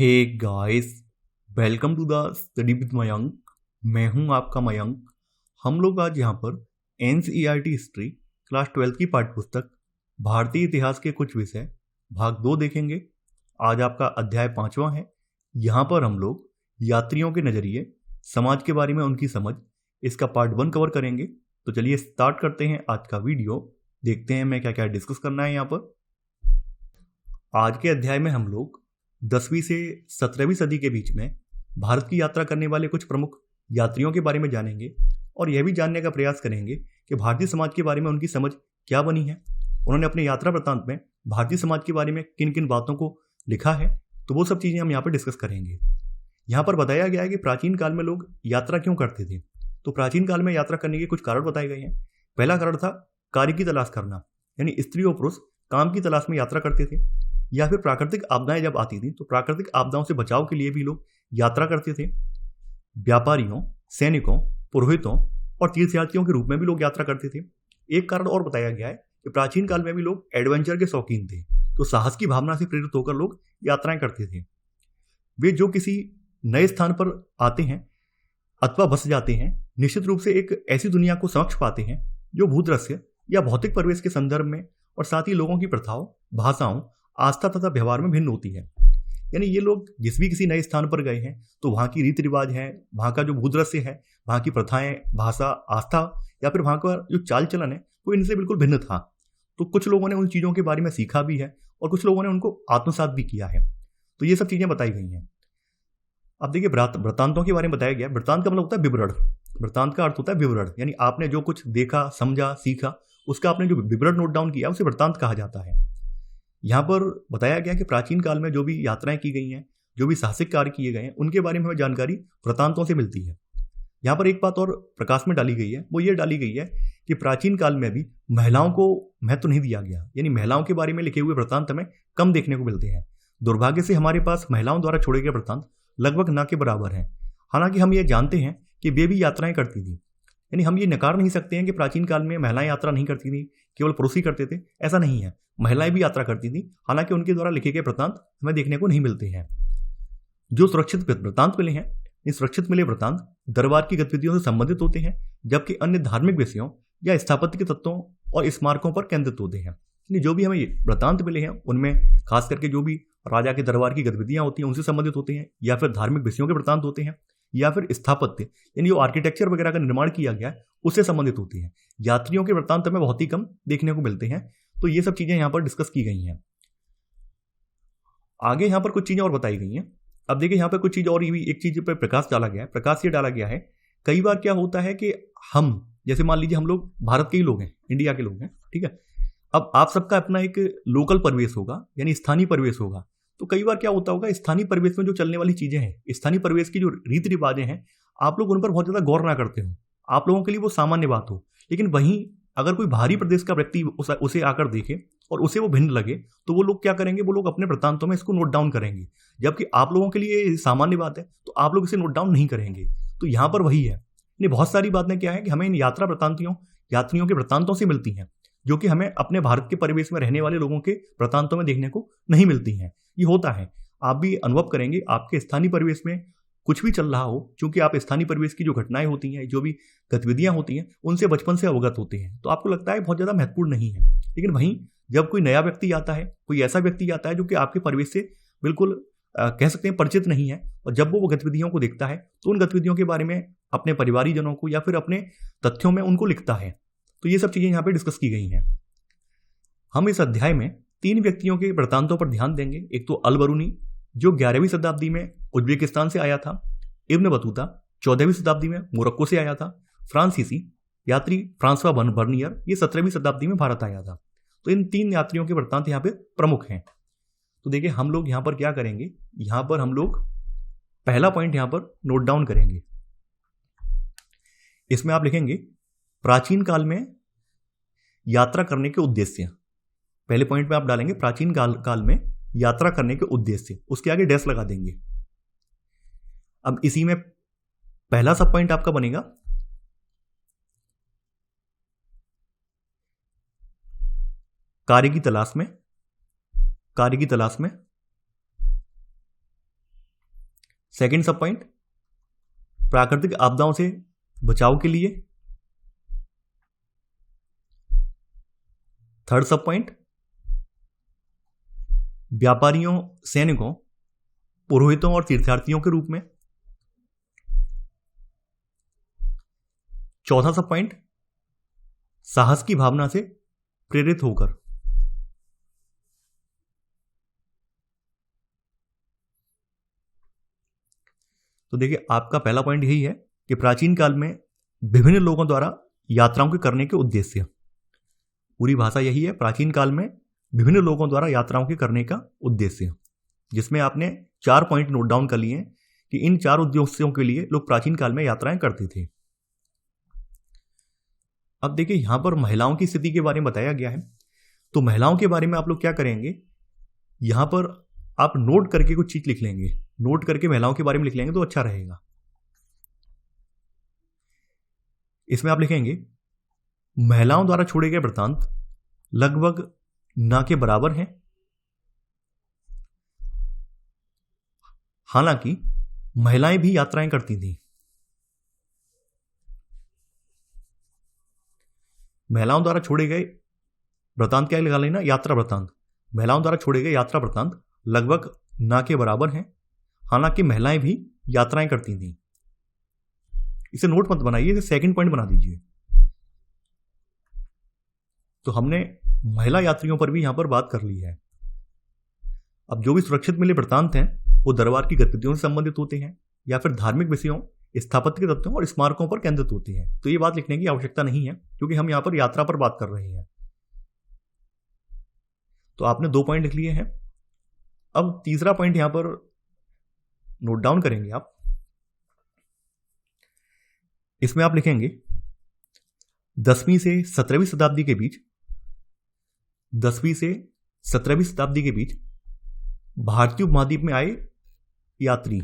Hey guys, welcome to the study with Mayank. मैं हूं आपका मयंक। हम लोग आज यहाँ पर एनसीईआरटी हिस्ट्री क्लास 12 की पाठ्यपुस्तक भारतीय इतिहास के कुछ विषय भाग 2 देखेंगे। आज आपका अध्याय 5वां है। यहाँ पर हम लोग यात्रियों के नज़रिए, समाज के बारे में उनकी समझ, इसका पार्ट 1 कवर करेंगे। तो चलिए स्टार्ट करते हैं आज का वीडियो। देखते हैं मैं क्या क्या डिस्कस करना है यहाँ पर। आज के अध्याय में हम लोग 10वीं से 17वीं सदी के बीच में भारत की यात्रा करने वाले कुछ प्रमुख यात्रियों के बारे में जानेंगे और यह भी जानने का प्रयास करेंगे कि भारतीय समाज के बारे में उनकी समझ क्या बनी है। उन्होंने अपने यात्रा वृत्तांत में भारतीय समाज के बारे में किन किन बातों को लिखा है, तो वो सब चीज़ें हम यहाँ पर डिस्कस करेंगे। यहाँ पर बताया गया है कि प्राचीन काल में लोग यात्रा क्यों करते थे। तो प्राचीन काल में यात्रा करने के कुछ कारण बताए गए हैं। पहला कारण था कार्य की तलाश करना, यानी स्त्री और पुरुष काम की तलाश में यात्रा करते थे, या फिर प्राकृतिक आपदाएं जब आती थी तो प्राकृतिक आपदाओं से बचाव के लिए भी लोग यात्रा करते थे। व्यापारियों, सैनिकों, पुरोहितों और तीर्थयात्रियों के रूप में भी लोग यात्रा करते थे। एक कारण और बताया गया है कि प्राचीन काल में भी लोग एडवेंचर के शौकीन थे, तो साहस की भावना से प्रेरित होकर लोग यात्राएं करते थे। वे जो किसी नए स्थान पर आते हैं अथवा बस जाते हैं, निश्चित रूप से एक ऐसी दुनिया को समक्ष पाते हैं जो भूदृश्य या भौतिक परिवेश के संदर्भ में और साथ ही लोगों की प्रथाओं, भाषाओं, आस्था तथा व्यवहार में भिन्न होती है। यानी ये लोग जिस भी किसी नए स्थान पर गए हैं तो वहाँ की रीति रिवाज है, वहाँ का जो भूदृश्य है, वहाँ की प्रथाएं, भाषा, आस्था या फिर वहाँ का जो चाल चलन है वो इनसे बिल्कुल भिन्न था। तो कुछ लोगों ने उन चीज़ों के बारे में सीखा भी है और कुछ लोगों ने उनको आत्मसात भी किया है। तो ये सब चीज़ें बताई गई हैं। अब देखिए, वृत्तांतों के बारे में बताया गया। वृत्तांत का मतलब होता है विवरण। वृत्तांत का अर्थ होता है विवरण, यानी आपने जो कुछ देखा, समझा, सीखा, उसका आपने जो विवरण नोट डाउन किया उसे वृत्तांत कहा जाता है। यहाँ पर बताया गया कि प्राचीन काल में जो भी यात्राएं की गई हैं, जो भी साहसिक कार्य किए गए हैं, उनके बारे में हमें जानकारी वृत्तांतों से मिलती है। यहाँ पर एक बात और प्रकाश में डाली गई है, वो ये डाली गई है कि प्राचीन काल में भी महिलाओं को महत्व नहीं दिया गया, यानी महिलाओं के बारे में लिखे हुए वृत्तांत हमें कम देखने को मिलते हैं। दुर्भाग्य से हमारे पास महिलाओं द्वारा छोड़े गए वृत्तांत लगभग ना के बराबर हैं। हालांकि हम ये जानते हैं कि वे भी यात्राएं करती थी, यानी हम ये नकार नहीं सकते हैं कि प्राचीन काल में महिलाएं यात्रा नहीं करती थी, केवल पुरुष ही करते थे, ऐसा नहीं है। महिलाएं भी यात्रा करती थी, हालांकि उनके द्वारा लिखे गए वृत्तांत हमें देखने को नहीं मिलते हैं। जो सुरक्षित वृत्तांत मिले हैं, इन सुरक्षित मिले वृत्तांत दरबार की गतिविधियों से संबंधित होते हैं, जबकि अन्य धार्मिक विषयों या स्थापत्य के तत्वों और स्मारकों पर केंद्रित होते हैं। यानी जो भी हमें वृत्तांत मिले हैं उनमें खास करके जो भी राजा के दरबार की गतिविधियां होती हैं उनसे संबंधित होते हैं, या फिर धार्मिक विषयों के वृत्तांत होते हैं, या फिर स्थापत्य यानी जो आर्किटेक्चर वगैरह का निर्माण किया गया है उससे संबंधित होती हैं। यात्रियों के वृत्तांत हमें बहुत ही कम देखने को मिलते हैं। तो ये सब चीजें यहाँ पर डिस्कस की गई हैं। आगे यहाँ पर कुछ चीजें और बताई गई हैं। अब देखिए, यहाँ पर कुछ चीज और भी, एक चीज पर प्रकाश डाला गया है। प्रकाश ये डाला गया है, कई बार क्या होता है कि हम, जैसे मान लीजिए हम लोग भारत के ही लोग हैं, इंडिया के लोग हैं, ठीक है। अब आप सबका अपना एक लोकल परिवेश होगा, यानी स्थानीय परिवेश होगा। तो कई बार क्या होता होगा, स्थानीय परिवेश में जो चलने वाली चीजें हैं, स्थानीय परिवेश की जो रीति रिवाजें हैं, आप लोग उन पर बहुत ज्यादा गौर ना करते हो, आप लोगों के लिए वो सामान्य बात हो। लेकिन वहीं अगर कोई बाहरी प्रदेश का व्यक्ति उसे आकर देखे और उसे वो भिन्न लगे, तो वो लोग क्या करेंगे, वो लोग अपने वृत्तांतों में इसको नोट डाउन करेंगे, जबकि आप लोगों के लिए सामान्य बात है तो आप लोग इसे नोट डाउन नहीं करेंगे। तो यहाँ पर वही है, ये बहुत सारी बातें क्या है कि हमें इन यात्रियों के वृत्तांतों से मिलती हैं, जो कि हमें अपने भारत के परिवेश में रहने वाले लोगों के वृत्तांतों में देखने को नहीं मिलती हैं। ये होता है, आप भी अनुभव करेंगे, आपके स्थानीय परिवेश में कुछ भी चल रहा हो, क्योंकि आप स्थानीय परिवेश की जो घटनाएं होती हैं, जो भी गतिविधियां होती हैं, उनसे बचपन से अवगत होते हैं, तो आपको लगता है बहुत ज़्यादा महत्वपूर्ण नहीं है। लेकिन वहीं जब कोई नया व्यक्ति आता है, कोई ऐसा व्यक्ति आता है जो कि आपके परिवेश से बिल्कुल कह सकते हैं परिचित नहीं है, और जब वो गतिविधियों को देखता है तो उन गतिविधियों के बारे में अपने परिवारीजनों को या फिर अपने तथ्यों में उनको लिखता है। तो ये सब चीज़ें यहाँ पर डिस्कस की गई हैं। हम इस अध्याय में 3 व्यक्तियों के वृत्तांतों पर ध्यान देंगे। एक तो अल बरूनी, जो 11वीं शताब्दी में उज्बेकिस्तान से आया था। इब्न बतूता 14वीं शताब्दी में मोरक्को से आया था। फ्रांसीसी यात्री फ्रांसवा बर्नियर, ये 17वीं शताब्दी में भारत आया था। तो इन 3 यात्रियों के वृत्तांत यहाँ पे प्रमुख हैं। तो देखिए, हम लोग यहाँ पर क्या करेंगे, यहाँ पर हम लोग पहला पॉइंट यहाँ पर नोट डाउन करेंगे। इसमें आप लिखेंगे प्राचीन काल में यात्रा करने के उद्देश्य। पहले पॉइंट में आप डालेंगे प्राचीन काल में यात्रा करने के उद्देश्य, उसके आगे डैश लगा देंगे। अब इसी में पहला सब पॉइंट आपका बनेगा कार्य की तलाश में सेकंड सब पॉइंट प्राकृतिक आपदाओं से बचाव के लिए। थर्ड सब पॉइंट व्यापारियों, सैनिकों, पुरोहितों और तीर्थयात्रियों के रूप में। चौथा सब पॉइंट साहस की भावना से प्रेरित होकर। तो देखिए, आपका पहला पॉइंट यही है कि प्राचीन काल में विभिन्न लोगों द्वारा यात्राओं के करने के उद्देश्य। पूरी भाषा यही है, प्राचीन काल में विभिन्न लोगों द्वारा यात्राओं के करने का उद्देश्य, जिसमें आपने 4 पॉइंट नोट डाउन कर लिए हैं कि इन 4 उद्देश्यों के लिए लोग प्राचीन काल में यात्राएं करते थे। अब देखिए, यहां पर महिलाओं की स्थिति के बारे में बताया गया है। तो महिलाओं के बारे में आप लोग क्या करेंगे, यहां पर आप नोट करके कुछ चीज लिख लेंगे, नोट करके महिलाओं के बारे में लिख लेंगे तो अच्छा रहेगा। इसमें आप लिखेंगे महिलाओं द्वारा छोड़े गए वृत्तांत लगभग ना के बराबर हैं, हालांकि महिलाएं भी यात्राएं करती थीं। महिलाओं द्वारा छोड़े गए वृत्तांत क्या लगा लेना, यात्रा वृत्तांत। महिलाओं द्वारा छोड़े गए यात्रा वृत्तांत लगभग ना के बराबर हैं, हालांकि महिलाएं भी यात्राएं करती थीं। इसे नोट मत बनाइए, इसे सेकंड पॉइंट बना दीजिए। तो हमने महिला यात्रियों पर भी यहां पर बात कर ली है। अब जो भी सुरक्षित मिले वृत्तांत हैं वो दरबार की गतिविधियों से संबंधित होते हैं या फिर धार्मिक विषयों, स्थापत्य के तत्वों और स्मारकों पर केंद्रित होती है। तो ये बात लिखने की आवश्यकता नहीं है क्योंकि हम यहां पर यात्रा पर बात कर रहे हैं। तो आपने 2 पॉइंट लिख लिए हैं। अब तीसरा पॉइंट यहां पर नोट डाउन करेंगे आप। इसमें आप लिखेंगे 10वीं से 17वीं शताब्दी के बीच, 10वीं से 17वीं शताब्दी के बीच भारतीय उपमहाद्वीप में आए यात्री।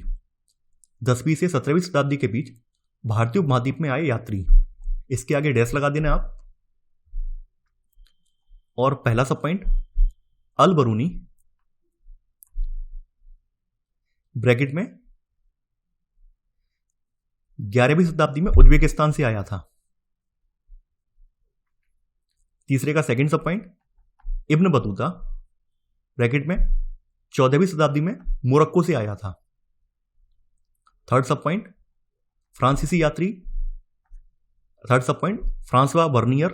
10वीं से 17वीं शताब्दी के बीच भारतीय उपमहाद्वीप में आए यात्री, इसके आगे डैश लगा देना आप। और पहला सब पॉइंट अल बरूनी ब्रैकेट में 11वीं शताब्दी में उज्बेकिस्तान से आया था। तीसरे का सेकंड सब पॉइंट इब्न बतूता ब्रैकेट में 14वीं शताब्दी में मोरक्को से आया था। थर्ड सब पॉइंट फ्रांसीसी यात्री, थर्ड सब पॉइंट फ्रांसवा वर्नियर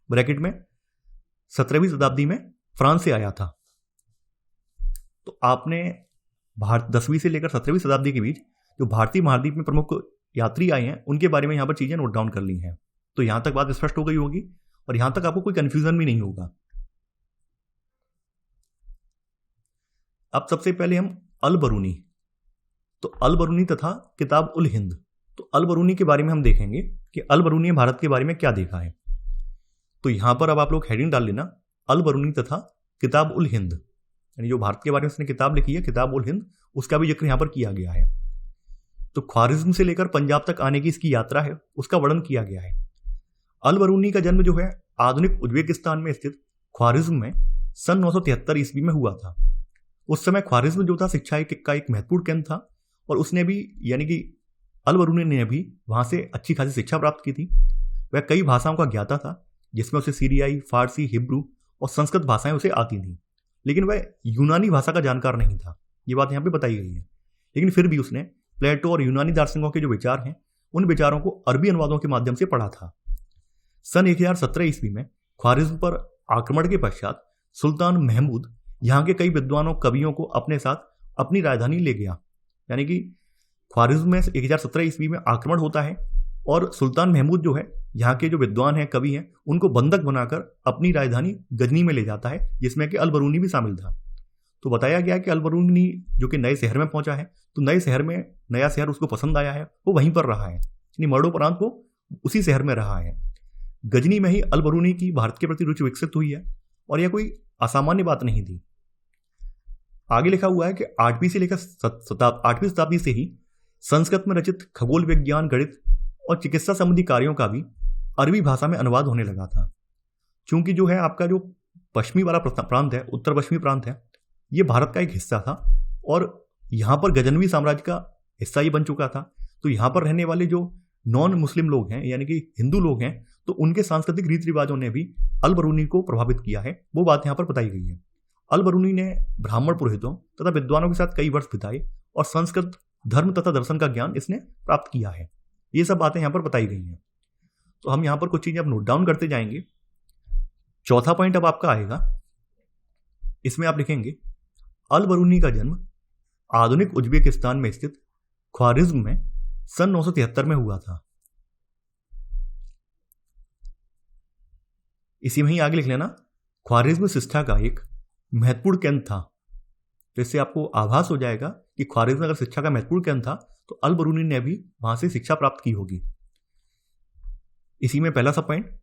ब्रैकेट में 17वीं शताब्दी में फ्रांस से आया था। तो आपने 10वीं से लेकर 17वीं शताब्दी के बीच जो भारतीय महाद्वीप में प्रमुख यात्री आए हैं उनके बारे में यहां पर चीजें नोट डाउन कर ली हैं। तो यहां तक बात स्पष्ट हो गई होगी और यहां तक आपको कोई कंफ्यूजन भी नहीं होगा। अब सबसे पहले हम अल बरूनी, तो अल बरूनी तथा किताब उल हिंद। तो अल बरूनी के बारे में हम देखेंगे कि अल बरूनी ने भारत के बारे में क्या देखा है। तो यहां पर अब आप लोग हेडिंग डाल लेना अल बरूनी तथा किताब उल हिंद, यानी जो भारत के बारे में उसने किताब लिखी है किताब उल हिंद, उसका भी जिक्र यहां पर किया गया है। तो ख्वारिज्म से लेकर पंजाब तक आने की इसकी यात्रा है, उसका वर्णन किया गया है। अल बरूनी का जन्म जो है आधुनिक उज्बेकिस्तान में स्थित ख्वारिज्म में सन 973 ईस्वी में हुआ था। उस समय ख्वारिज्म जो था शिक्षा का एक महत्वपूर्ण केंद्र था और उसने भी, यानी कि अल बरूनी ने भी वहां से अच्छी खासी शिक्षा प्राप्त की थी। वह कई भाषाओं का ज्ञाता था, जिसमें उसे सीरियाई, फारसी, हिब्रू और संस्कृत भाषाएं उसे आती थी, लेकिन वह यूनानी भाषा का जानकार नहीं था। ये बात यहाँ पे बताई गई है। लेकिन फिर भी उसने प्लेटो और यूनानी दार्शनिकों के जो विचार हैं उन विचारों को अरबी अनुवादों के माध्यम से पढ़ा था। सन 1017 ईस्वी में ख्वारिज्म पर आक्रमण के पश्चात सुल्तान महमूद यहाँ के कई विद्वानों, कवियों को अपने साथ अपनी राजधानी ले गया। यानी कि ख्वारिज्म में 1017 ईस्वी में आक्रमण होता है और सुल्तान महमूद जो है यहाँ के जो विद्वान हैं, कवि हैं, उनको बंधक बनाकर अपनी राजधानी गजनी में ले जाता है, जिसमें कि अल बरूनी भी शामिल था। तो बताया गया कि अल बरूनी जो कि नए शहर में पहुंचा है, तो नए शहर में नया शहर उसको पसंद आया है, वो वहीं पर रहा है, यानी मरणोपरांत वो उसी शहर में रहा है। गजनी में ही अल बरूनी की भारत के प्रति रुचि विकसित हुई है और यह कोई असामान्य बात नहीं थी। आगे लिखा हुआ है कि 8वीं से लेकर 8वीं शताब्दी से ही संस्कृत में रचित खगोल विज्ञान, गणित और चिकित्सा संबंधी कार्यों का भी अरबी भाषा में अनुवाद होने लगा था। क्योंकि जो है आपका जो पश्चिमी वाला प्रांत है, उत्तर पश्चिमी प्रांत है, ये भारत का एक हिस्सा था और यहाँ पर गजनवी साम्राज्य का हिस्सा ही बन चुका था। तो यहाँ पर रहने वाले जो नॉन मुस्लिम लोग हैं यानी कि हिंदू लोग हैं, तो उनके सांस्कृतिक रीति रिवाजों ने भी अल बरूनी को प्रभावित किया है। वो बात यहाँ पर बताई गई है। अल बरूनी ने ब्राह्मण पुरोहितों तथा विद्वानों के साथ कई वर्ष बिताए और संस्कृत धर्म तथा दर्शन का ज्ञान इसने प्राप्त किया है। ये सब बातें यहाँ पर बताई गई हैं। तो हम यहाँ पर कुछ चीजें अब नोट डाउन करते जाएंगे। चौथा पॉइंट अब आपका आएगा, इसमें आप लिखेंगे अल बरूनी का जन्म आधुनिक उज्बेकिस्तान में स्थित ख्वारिज्म में सन 973 में हुआ था। इसी में ही आगे लिख लेना, ख्वारिज्म शिक्षा का एक महत्वपूर्ण केंद्र था। तो इससे आपको आभास हो जाएगा कि ख्वारिज्म अगर शिक्षा का महत्वपूर्ण केंद्र था तो अल बरूनी ने भी वहां से शिक्षा प्राप्त की होगी। इसी में पहला सब पॉइंट,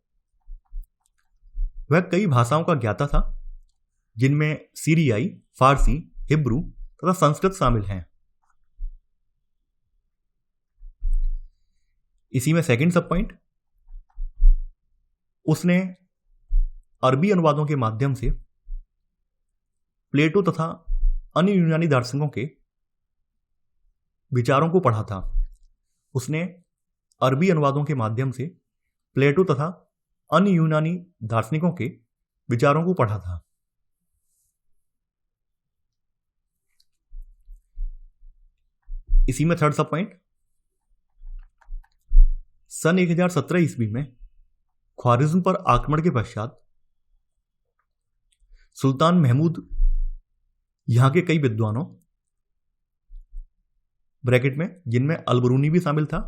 वह कई भाषाओं का ज्ञाता था जिनमें सीरियाई, फारसी, हिब्रू तथा संस्कृत शामिल हैं। इसी में सेकंड सब पॉइंट, उसने अरबी अनुवादों के माध्यम से प्लेटो तथा अन्य यूनानी दार्शनिकों के विचारों को पढ़ा था। उसने अरबी अनुवादों के माध्यम से प्लेटो तथा अन्य यूनानी दार्शनिकों के विचारों को पढ़ा था। इसी में थर्ड सब पॉइंट, सन 1017 ईस्वी में ख्वारिज्म पर आक्रमण के पश्चात सुल्तान महमूद यहां के कई विद्वानों ब्रैकेट में जिनमें अल बरूनी भी शामिल था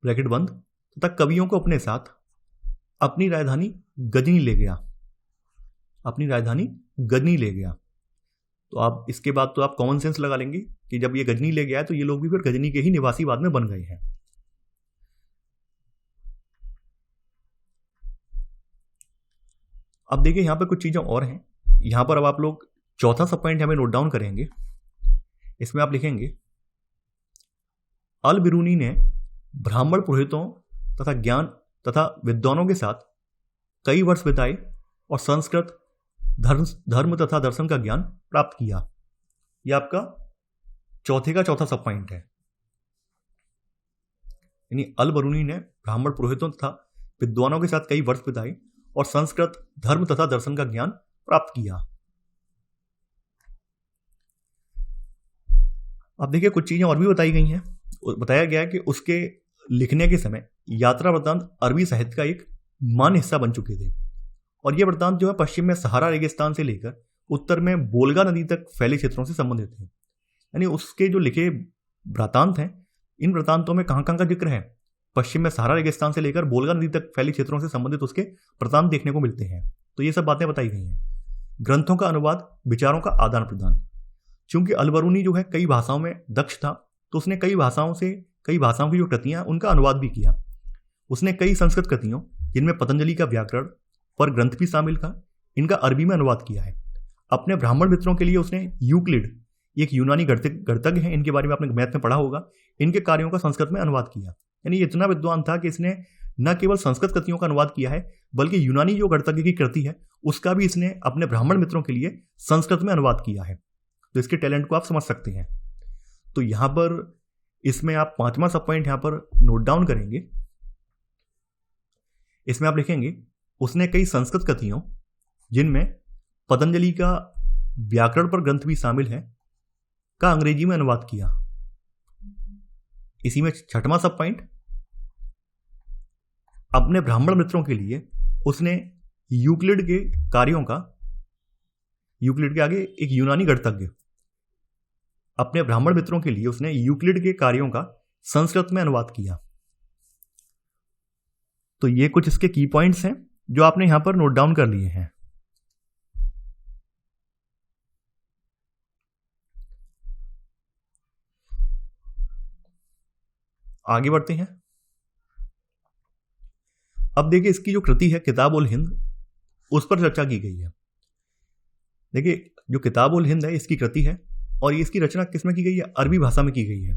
ब्रैकेट बंद तथा कवियों को अपने साथ अपनी राजधानी गजनी ले गया। तो आप इसके बाद तो आप कॉमन सेंस लगा लेंगे कि जब ये गजनी ले गया है तो ये लोग भी फिर गजनी के ही निवासी बाद में बन गए हैं। अब देखिए यहां पर कुछ चीजें और हैं। यहां पर अब आप लोग चौथा सब पॉइंट हमें नोट डाउन करेंगे। इसमें आप लिखेंगे अल बिरूनी ने ब्राह्मण पुरोहितों तथा ज्ञान तथा विद्वानों के साथ कई वर्ष बिताए और संस्कृत धर्म तथा दर्शन का ज्ञान प्राप्त किया। यह आपका चौथे का चौथा सब पॉइंट है। यानी अल बरूनी ने ब्राह्मण पुरोहितों तथा विद्वानों के साथ कई वर्ष बिताए और संस्कृत धर्म तथा दर्शन का ज्ञान प्राप्त किया। अब देखिए कुछ चीजें और भी बताई गई हैं। बताया गया है कि उसके लिखने के समय यात्रा वृत्तांत अरबी साहित्य का एक मान्य हिस्सा बन चुके थे और ये वृत्तांत जो है पश्चिम में सहारा रेगिस्तान से लेकर उत्तर में बोल्गा नदी तक फैले क्षेत्रों से संबंधित है। यानी उसके जो लिखे वृत्तांत हैं, इन वृत्तांतों में कहां का जिक्र है, पश्चिम में सहारा रेगिस्तान से लेकर बोल्गा नदी तक फैले क्षेत्रों से संबंधित उसके वृत्तांत देखने को मिलते हैं। तो ये सब बातें बताई गई हैं। ग्रंथों का अनुवाद, विचारों का आदान प्रदान। चूंकि अल बरूनी जो है कई भाषाओं में दक्ष था तो उसने कई भाषाओं की जो कृतियां उनका अनुवाद भी किया। उसने कई संस्कृत कृतियों जिनमें पतंजलि का व्याकरण पर ग्रंथ भी शामिल था, इनका अरबी में अनुवाद किया है। अपने ब्राह्मण मित्रों के लिए उसने यूक्लिड, एक यूनानी गणितज्ञ हैं, इनके बारे में आपने मैथ में पढ़ा होगा, इनके कार्यों का संस्कृत में अनुवाद किया। यानी ये इतना विद्वान था कि इसने न केवल संस्कृत कृतियों का अनुवाद किया है बल्कि यूनानी जो गणितज्ञ की कृति है उसका भी इसने अपने ब्राह्मण मित्रों के लिए संस्कृत में अनुवाद किया है। तो इसके टैलेंट को आप समझ सकते हैं। तो यहां पर इसमें आप पांचवा सब पॉइंट यहां पर नोट डाउन करेंगे। इसमें आप लिखेंगे उसने कई संस्कृत कृतियों जिनमें पतंजलि का व्याकरण पर ग्रंथ भी शामिल है का अंग्रेजी में अनुवाद किया। इसी में छठवां सब पॉइंट, अपने ब्राह्मण मित्रों के लिए उसने यूक्लिड के कार्यों का, यूक्लिड के आगे एक यूनानी गणितज्ञ, अपने ब्राह्मण मित्रों के लिए उसने यूक्लिड के कार्यों का संस्कृत में अनुवाद किया। तो ये कुछ इसके की पॉइंट्स हैं जो आपने यहां पर नोट डाउन कर लिए हैं। आगे बढ़ते हैं। अब देखिए इसकी जो कृति है किताब उल हिंद, उस पर चर्चा की गई है। देखिए जो किताब उल हिंद है इसकी कृति है और ये इसकी रचना किसमें की गई है, अरबी भाषा में की गई है।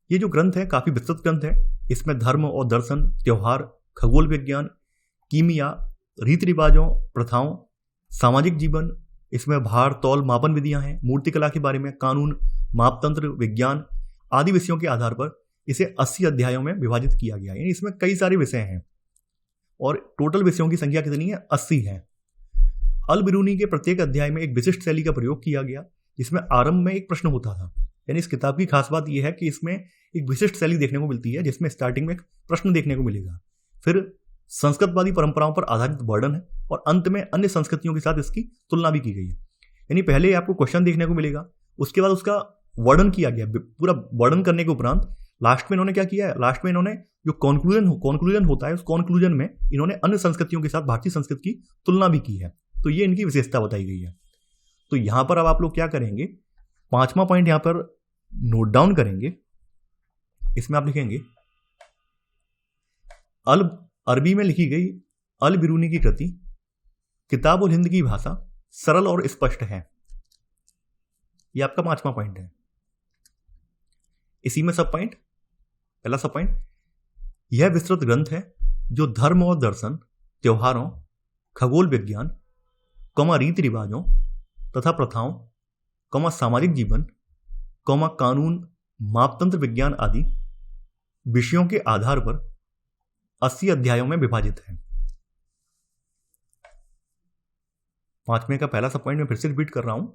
ये जो ग्रंथ है काफी विस्तृत ग्रंथ है। इसमें धर्म और दर्शन, त्योहार, खगोल विज्ञान, कीमिया, रीति रिवाजों, प्रथाओं, सामाजिक जीवन, इसमें भार तौल मापन विधियां हैं, मूर्तिकला के बारे में, कानून, मापतंत्र, विज्ञान आदि विषयों के आधार पर इसे 80 अध्यायों में विभाजित किया गया है। यानी इसमें कई सारे विषय हैं और टोटल विषयों की संख्या कितनी है? 80 है। अल बिरूनी के प्रत्येक अध्याय में एक विशिष्ट शैली का प्रयोग किया गया, जिसमें आरंभ में एक प्रश्न होता था। यानी इस किताब की खास बात यह है कि इसमें एक विशिष्ट शैली देखने को मिलती है, जिसमें स्टार्टिंग में एक प्रश्न देखने को मिलेगा, फिर संस्कृतवादी परंपराओं पर आधारित वर्णन है और अंत में अन्य संस्कृतियों के साथ इसकी तुलना भी की गई है। यानी पहले आपको क्वेश्चन देखने को मिलेगा, उसके बाद उसका वर्णन किया गया। पूरा वर्णन करने के उपरांत लास्ट में इन्होंने क्या किया है? लास्ट में इन्होंने जो कॉन्क्लूजन होता है, उस कॉन्क्लूजन में इन्होंने अन्य संस्कृतियों के साथ भारतीय संस्कृति की तुलना भी की है। तो ये इनकी विशेषता बताई गई है। तो यहां पर अब आप लोग क्या करेंगे? 5वां पॉइंट यहां पर नोट डाउन करेंगे। इसमें आप लिखेंगे अरबी में लिखी गई अल बिरूनी की कृति किताब उल हिंद की भाषा सरल और स्पष्ट है। यह आपका 5वां पॉइंट है। इसी में सब पॉइंट, पहला सब पॉइंट, यह विस्तृत ग्रंथ है जो धर्म और दर्शन, त्योहारों, खगोल विज्ञान, रीति रिवाजों तथा प्रथाओं, सामाजिक जीवन, कानून, मापतंत्र विज्ञान आदि विषयों के आधार पर 80 अध्यायों में विभाजित है। 5वें का पहला सब पॉइंट मैं फिर से रिपीट कर रहा हूं।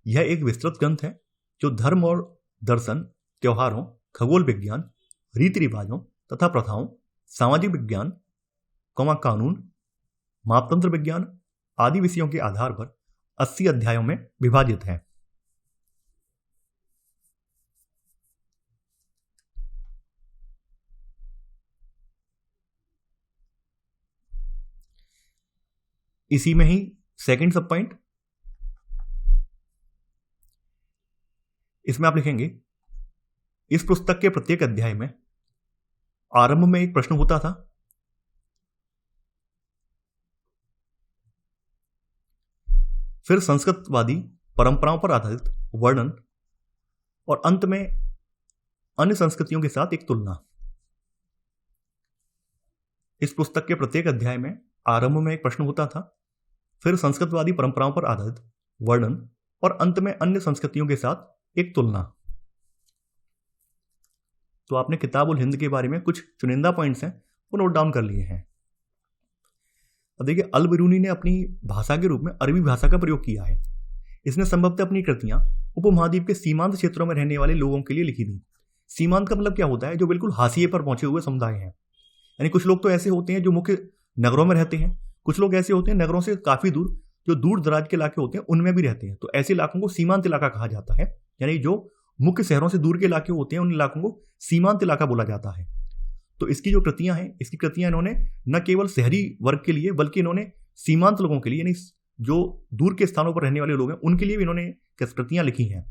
यह एक विस्तृत ग्रंथ है जो धर्म और दर्शन, त्योहारों, खगोल विज्ञान, रीति रिवाजों तथा प्रथाओं, सामाजिक विज्ञान, कानून, मापतंत्र विज्ञान आदि विषयों के आधार पर 80 अध्यायों में विभाजित है। इसी में ही सेकंड सब पॉइंट, इसमें आप लिखेंगे इस पुस्तक के प्रत्येक अध्याय में आरंभ में एक प्रश्न होता था, फिर संस्कृतवादी परंपराओं पर आधारित वर्णन और अंत में अन्य संस्कृतियों के साथ एक तुलना। इस पुस्तक के प्रत्येक अध्याय में आरंभ में एक प्रश्न होता था, फिर संस्कृतवादी परंपराओं पर आधारित वर्णन और अंत में अन्य संस्कृतियों के साथ एक तुलना। तो आपने किताब उल हिंद के बारे में कुछ चुनिंदा पॉइंट्स हैं वो नोट डाउन कर लिए हैं। अब देखिए, अल बिरूनी ने अपनी भाषा के रूप में अरबी भाषा का प्रयोग किया है। इसने संभवतः अपनी कृतियां उपमहाद्वीप के सीमांत क्षेत्रों में रहने वाले लोगों के लिए लिखी थी। सीमांत का मतलब क्या होता है? जो बिल्कुल हाशिए पर पहुंचे हुए समुदाय हैं। यानी कुछ लोग तो ऐसे होते हैं जो मुख्य नगरों में रहते हैं, कुछ लोग ऐसे होते हैं नगरों से काफी दूर, जो दूर दराज के इलाके होते हैं उनमें भी रहते हैं। तो ऐसे इलाकों को सीमांत इलाका कहा जाता है। यानी जो मुख्य शहरों से दूर के इलाके होते हैं उन इलाकों को सीमांत इलाका बोला जाता है। तो इसकी जो कृतियां हैं, इसकी कृतियां इन्होंने न केवल शहरी वर्ग के लिए बल्कि इन्होंने सीमांत लोगों के लिए, यानी जो दूर के स्थानों पर रहने वाले लोग हैं उनके लिए भी इन्होंने कृतियां लिखी हैं।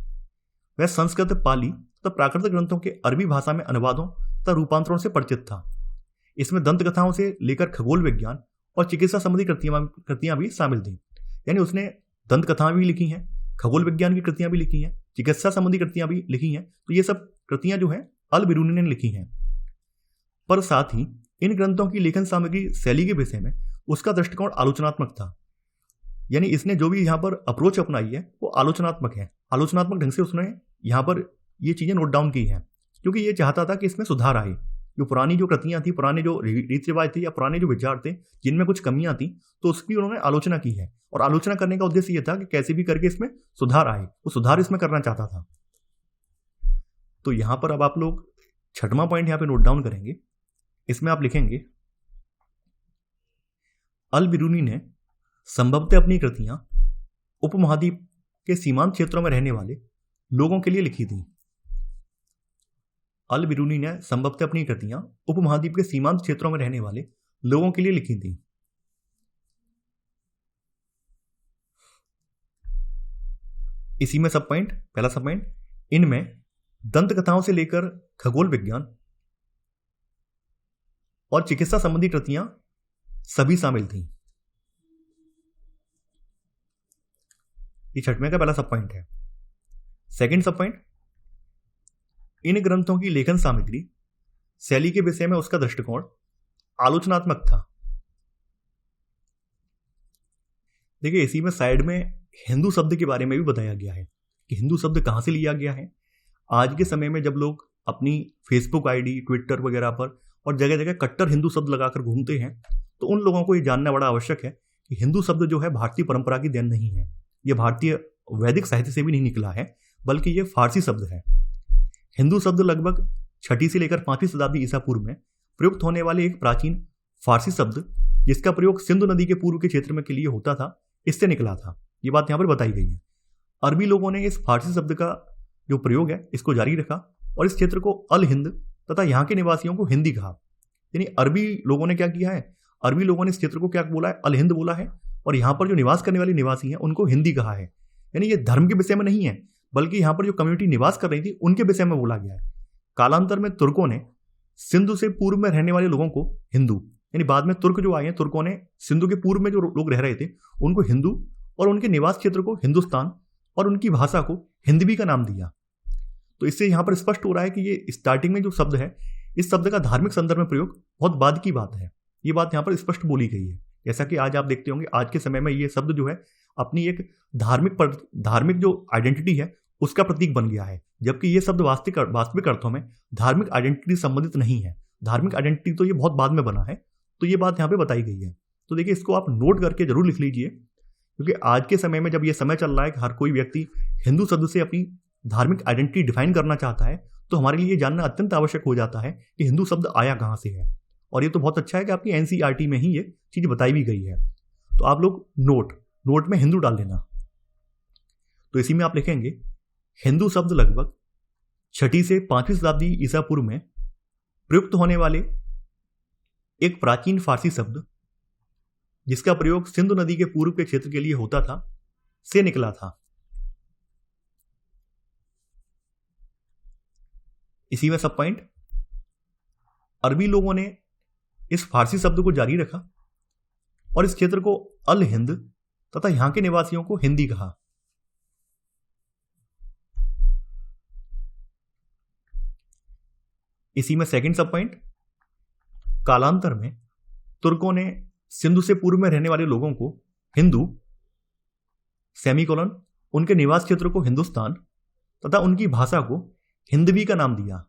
वह संस्कृत, पाली तथा प्राकृत ग्रंथों के अरबी भाषा में अनुवादों तथा रूपांतरों से परिचित था। इसमें दंत कथाओं से लेकर खगोल विज्ञान और चिकित्सा संबंधी कृतियां भी शामिल थी। यानी उसने दंत कथाएं भी लिखी हैं, खगोल विज्ञान की कृतियां भी लिखी हैं, चिकित्सा संबंधी कृतियां भी लिखी हैं। तो ये सब कृतियां जो हैं अल बिरूनी ने लिखी हैं। पर साथ ही इन ग्रंथों की लेखन सामग्री शैली के विषय में उसका दृष्टिकोण आलोचनात्मक था। यानी इसने जो भी यहाँ पर अप्रोच अपनाई है वो आलोचनात्मक है। आलोचनात्मक ढंग से उसने यहाँ पर ये चीजें नोट डाउन की हैं, क्योंकि ये चाहता था कि इसमें सुधार आए। जो पुरानी जो कृतियां थी, पुराने जो रीति रिवाज थे या पुराने जो विचार थे जिनमें कुछ कमियां थी, तो उसकी उन्होंने आलोचना की है। और आलोचना करने का उद्देश्य यह था कि कैसे भी करके इसमें सुधार आए, वो सुधार इसमें करना चाहता था। तो यहां पर अब आप लोग 6वां पॉइंट यहां पे नोट डाउन करेंगे। इसमें आप लिखेंगे अल बिरूनी ने संभवतः अपनी कृतियां उपमहाद्वीप के सीमांत क्षेत्रों में रहने वाले लोगों के लिए लिखी थी। अल बिरूनी ने संभवतः अपनी कृतियां उपमहाद्वीप के सीमांत क्षेत्रों में रहने वाले लोगों के लिए लिखी थी। इसी में सब पॉइंट, पहला सब पॉइंट, इनमें दंत कथाओं से लेकर खगोल विज्ञान और चिकित्सा संबंधी कृतियां सभी शामिल थी। ये 6वें का पहला सब पॉइंट है। सेकंड सब पॉइंट, इन ग्रंथों की लेखन सामग्री शैली के विषय में उसका दृष्टिकोण आलोचनात्मक था। देखिए, इसी में साइड में हिंदू शब्द के बारे में भी बताया गया है कि हिंदू शब्द कहाँ से लिया गया है। आज के समय में जब लोग अपनी फेसबुक आईडी, ट्विटर वगैरह पर और जगह जगह कट्टर हिंदू शब्द लगाकर घूमते हैं, तो उन लोगों को ये जानना बड़ा आवश्यक है कि हिंदू शब्द जो है भारतीय परंपरा की देन नहीं है। ये भारतीय वैदिक साहित्य से भी नहीं निकला है, बल्कि ये फारसी शब्द है। हिंदू शब्द लगभग 6वीं से लेकर 5वीं शताब्दी ईसा पूर्व में प्रयुक्त होने वाले एक प्राचीन फारसी शब्द, जिसका प्रयोग सिंधु नदी के पूर्व के क्षेत्र में के लिए होता था, इससे निकला था। ये बात यहाँ पर बताई गई है। अरबी लोगों ने इस फारसी शब्द का जो प्रयोग है इसको जारी रखा और इस क्षेत्र को अल हिंद तथा यहाँ के निवासियों को हिंदी कहा। यानी अरबी लोगों ने क्या किया है, अरबी लोगों ने इस क्षेत्र को क्या बोला है, अल हिंद बोला है, और यहाँ पर जो निवास करने वाले निवासी हैं उनको हिंदी कहा है। यानी ये धर्म के विषय में नहीं है, बल्कि यहाँ पर जो कम्युनिटी निवास कर रही थी उनके विषय में बोला गया है। कालांतर में तुर्कों ने सिंधु से पूर्व में रहने वाले लोगों को हिंदू, यानी बाद में तुर्क जो आए हैं, तुर्कों ने सिंधु के पूर्व में जो लोग रह रहे थे उनको हिंदू और उनके निवास क्षेत्र को हिंदुस्तान और उनकी भाषा को हिंदवी का नाम दिया। तो इससे यहाँ पर स्पष्ट हो रहा है कि ये स्टार्टिंग में जो शब्द है, इस शब्द का धार्मिक संदर्भ में प्रयोग बहुत बाद की बात है। ये बात यहाँ पर स्पष्ट बोली गई है। जैसा कि आज आप देखते होंगे, आज के समय में ये शब्द जो है अपनी एक धार्मिक जो आइडेंटिटी है उसका प्रतीक बन गया है, जबकि ये शब्द वास्तविक अर्थों में धार्मिक आइडेंटिटी संबंधित नहीं है। धार्मिक आइडेंटिटी तो ये बहुत बाद में बना है। तो ये बात यहाँ पे बताई गई है। तो देखिए, इसको आप नोट करके जरूर लिख लीजिए, क्योंकि आज के समय में जब ये समय चल रहा है कि हर कोई व्यक्ति हिंदू शब्द से अपनी धार्मिक आइडेंटिटी डिफाइन करना चाहता है, तो हमारे लिए जानना अत्यंत आवश्यक हो जाता है कि हिंदू शब्द आया कहाँ से है। और ये तो बहुत अच्छा है कि आपकी एनसीईआरटी में ही ये चीज़ बताई भी गई है। तो आप लोग नोट में हिंदू डाल देना। तो इसी में आप लिखेंगे हिंदू शब्द लगभग 6वीं से 5वीं शताब्दी ईसा पूर्व में प्रयुक्त होने वाले एक प्राचीन फारसी शब्द, जिसका प्रयोग सिंधु नदी के पूर्व के क्षेत्र के लिए होता था, से निकला था। इसी में सब पॉइंट, अरबी लोगों ने इस फारसी शब्द को जारी रखा और इस क्षेत्र को अल हिंद तथा यहां के निवासियों को हिंदी कहा। इसी में सेकंड सब पॉइंट, कालांतर में तुर्कों ने सिंधु से पूर्व में रहने वाले लोगों को हिंदू सेमीकोलन, उनके निवास क्षेत्र को हिंदुस्तान तथा उनकी भाषा को हिंदवी का नाम दिया।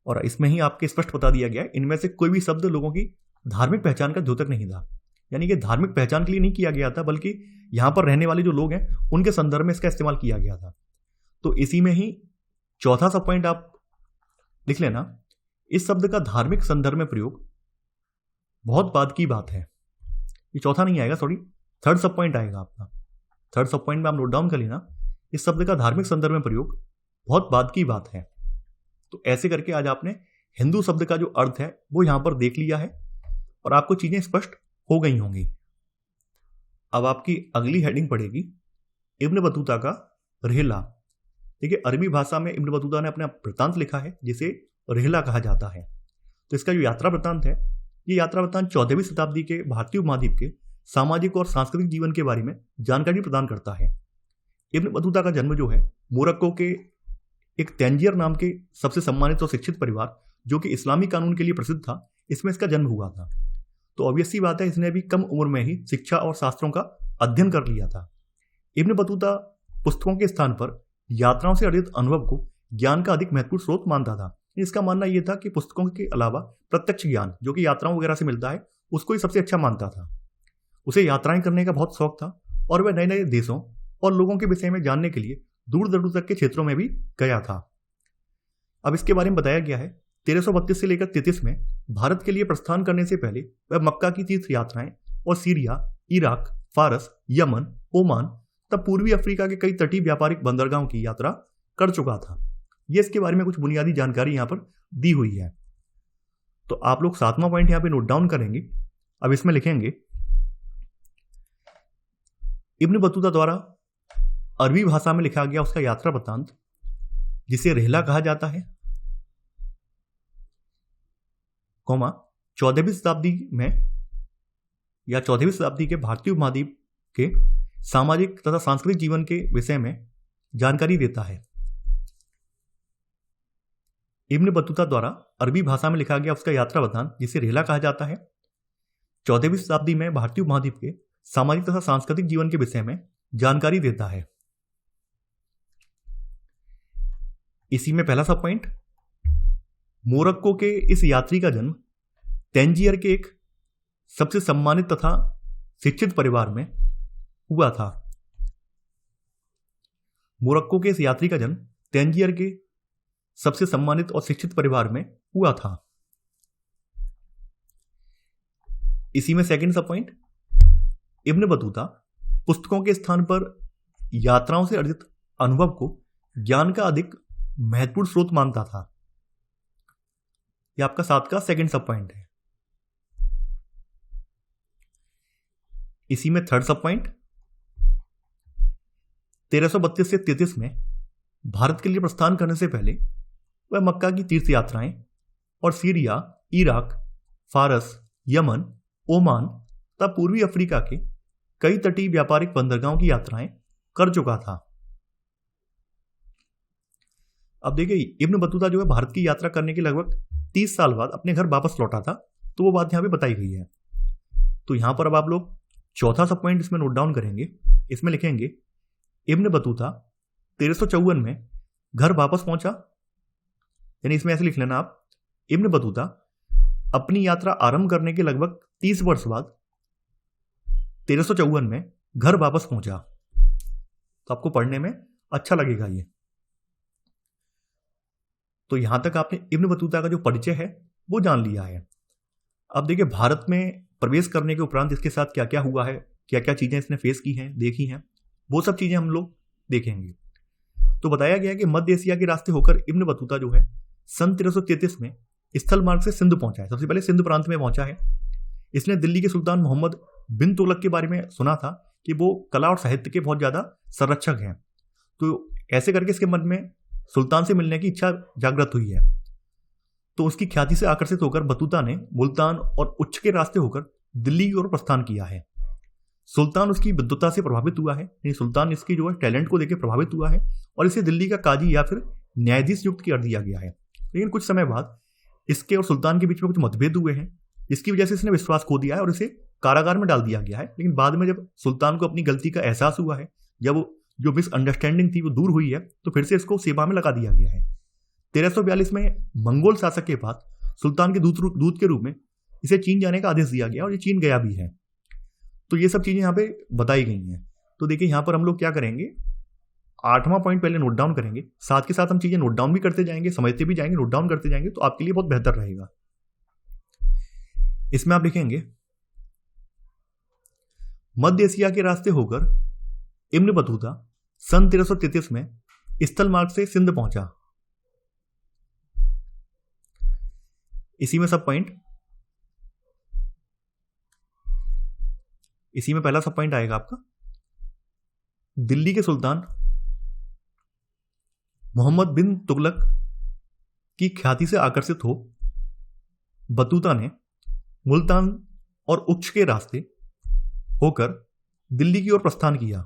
और इसमें ही आपके स्पष्ट बता दिया गया, इनमें से कोई भी शब्द लोगों की धार्मिक पहचान का द्योतक नहीं था। यानी कि धार्मिक पहचान के लिए नहीं किया गया था, बल्कि यहां पर रहने वाले जो लोग हैं उनके संदर्भ में इसका इस्तेमाल किया गया था। तो इसी में ही चौथा सब पॉइंट आप लिख लेना, इस शब्द का धार्मिक संदर्भ में प्रयोग बहुत बाद की बात है। ये चौथा नहीं आएगा, सॉरी, थर्ड सब पॉइंट आएगा आपका। थर्ड सब पॉइंट में आप नोट डाउन कर लेना, इस शब्द का धार्मिक संदर्भ में प्रयोग बहुत बाद की बात है। तो ऐसे करके आज आपने हिंदू शब्द का जो अर्थ है वो यहां पर देख लिया है और आपको चीजें स्पष्ट हो गई होंगी। अब आपकी अगली हेडिंग पड़ेगी इब्न बतूता का रेहला। देखिए, अरबी भाषा में इब्न बतूता ने अपना वृत्तांत लिखा है जिसे रेहला कहा जाता है। तो इसका जो यात्रा वृत्तांत है, ये यात्रा वृत्तांत 14वीं शताब्दी के भारतीय उपमहाद्वीप के सामाजिक और सांस्कृतिक जीवन के बारे में जानकारी प्रदान करता है। इब्न बतूता का जन्म जो है मोरक्को के एक तंजीर नाम के सबसे सम्मानित और शिक्षित परिवार, जो कि इस्लामी कानून के लिए प्रसिद्ध था, इसमें इसका जन्म हुआ था। तो ऑब्वियस सी बात है, इसने भी कम उम्र में ही शिक्षा और शास्त्रों का अध्ययन कर लिया था। इब्न बतूता पुस्तकों के स्थान पर यात्राओं से अर्जित अनुभव को ज्ञान का अधिक महत्वपूर्ण स्रोत मानता था। इसका मानना यह था कि पुस्तकों के अलावा प्रत्यक्ष ज्ञान जो कि यात्राओं वगैरह से मिलता है, उसको ही सबसे अच्छा मानता था। उसे यात्राएं करने का बहुत शौक था और वह नए नए देशों और लोगों के विषय में जानने के लिए दूर दूर तक के क्षेत्रों में भी गया था। अब इसके बारे में बताया गया है 1332 से लेकर 33 में भारत के लिए प्रस्थान करने से पहले वह मक्का की तीर्थ यात्राएं और सीरिया, इराक, फारस, यमन, ओमान तब पूर्वी अफ्रीका के कई तटीय व्यापारिक बंदरगाहों की यात्रा कर चुका था। ये इसके बारे में कुछ बुनियादी जानकारी यहाँ पर दी हुई है। तो आप लोग 7वां पॉइंट यहाँ पे नोट डाउन करेंगे। अब इसमें लिखेंगे इब्न बतूता द्वारा अरबी भाषा में लिखा गया उसका यात्रा वृत्तांत, जिसे रेहला कहा जाता है, 14वीं शताब्दी में या 14वीं शताब्दी के भारतीय उपमहाद्वीप के सामाजिक तथा सांस्कृतिक जीवन के विषय में जानकारी देता है। इब्न बतूता द्वारा अरबी भाषा में लिखा गया उसका यात्रा वृत्तांत, जिसे रेहला कहा जाता है, 14वीं शताब्दी में भारतीय उपमहाद्वीप के सामाजिक तथा सांस्कृतिक जीवन के विषय में जानकारी देता है। इसी में पहला सब पॉइंट, मोरक्को के इस यात्री का जन्म तंजीर के एक सबसे सम्मानित तथा शिक्षित परिवार में हुआ था। मोरक्को के इस यात्री का जन्म तंजीर के सबसे सम्मानित और शिक्षित परिवार में हुआ था। इसी में सेकंड सब पॉइंट, इब्न बतूता पुस्तकों के स्थान पर यात्राओं से अर्जित अनुभव को ज्ञान का अधिक महत्वपूर्ण स्रोत मानता था। यह आपका 7 का सेकंड सब पॉइंट है। इसी में थर्ड सब पॉइंट, 1332 से 33 में भारत के लिए प्रस्थान करने से पहले वह मक्का की तीर्थ यात्राएं और सीरिया, इराक, फारस, यमन, ओमान तथा पूर्वी अफ्रीका के कई तटीय व्यापारिक बंदरगाहों की यात्राएं कर चुका था। अब देखिए, इब्न बतूता जो है भारत की यात्रा करने के लगभग 30 साल बाद अपने घर वापस लौटा था, तो वो बात यहां पे बताई गई है। तो यहां पर अब आप लोग चौथा सब पॉइंट इसमें नोट डाउन करेंगे। इसमें लिखेंगे इब्न बतूता 1354 में घर वापस पहुंचा, यानी इसमें ऐसे लिख लेना आप, इब्न बतूता अपनी यात्रा आरंभ करने के लगभग 30 वर्ष बाद 1354 में घर वापस पहुंचा। तो आपको पढ़ने में अच्छा लगेगा ये। तो यहां तक आपने इब्न बतूता का जो परिचय है वो जान लिया है। अब देखिए, भारत में प्रवेश करने के उपरांत इसके साथ क्या क्या हुआ है, क्या क्या चीजें इसने फेस की हैं, देखी हैं, वो सब चीजें हम लोग देखेंगे। तो बताया गया है कि मध्य एशिया के रास्ते होकर इब्न बतूता जो है सन 1333 में स्थल मार्ग से सिंध पहुंचा है। सबसे पहले सिंध प्रांत में पहुंचा है। इसने दिल्ली के सुल्तान मोहम्मद बिन तुगलक के बारे में सुना था कि वो कला और साहित्य के बहुत ज्यादा संरक्षक हैं। तो ऐसे करके इसके मन में सुल्तान से मिलने की इच्छा जागृत हुई है। तो उसकी ख्याति से आकर्षित होकर बतूता ने मुल्तान और उच्च के रास्ते होकर दिल्ली की ओर प्रस्थान किया है। सुल्तान उसकी विद्वता से प्रभावित हुआ है, यानी सुल्तान इसकी जो है टैलेंट को देकर प्रभावित हुआ है और इसे दिल्ली का काजी या फिर न्यायाधीश नियुक्त कर दिया गया है। लेकिन कुछ समय बाद इसके और सुल्तान के बीच में कुछ मतभेद हुए हैं, जिसकी वजह से इसने विश्वास खो दिया है और इसे कारागार में डाल दिया गया है। लेकिन बाद में जब सुल्तान को अपनी गलती का एहसास हुआ है, जब वो जो मिसअंडरस्टैंडिंग थी वो दूर हुई है, तो फिर से इसको सेवा में लगा दिया गया है। 1342 में मंगोल शासक के पास सुल्तान के दूत के रूप में इसे चीन जाने का आदेश दिया गया और ये चीन गया भी है। तो ये सब चीजें यहाँ पे बताई गई हैं। तो देखिए, यहाँ पर हम लोग क्या करेंगे, 8वां पॉइंट पहले नोट डाउन करेंगे, साथ के साथ हम चीजें नोट डाउन भी करते जाएंगे, समझते भी जाएंगे, नोट डाउन करते जाएंगे, तो आपके लिए बहुत बेहतर रहेगा। इसमें आप लिखेंगे मध्य एशिया के रास्ते होकर इब्न बतूता सन 1333 में स्थल मार्ग से सिंध पहुंचा। इसी में सब पॉइंट, इसी में पहला सब पॉइंट आएगा आपका, दिल्ली के सुल्तान मोहम्मद बिन तुगलक की ख्याति से आकर्षित हो बतूता ने मुल्तान और उच्च के रास्ते होकर दिल्ली की ओर प्रस्थान किया।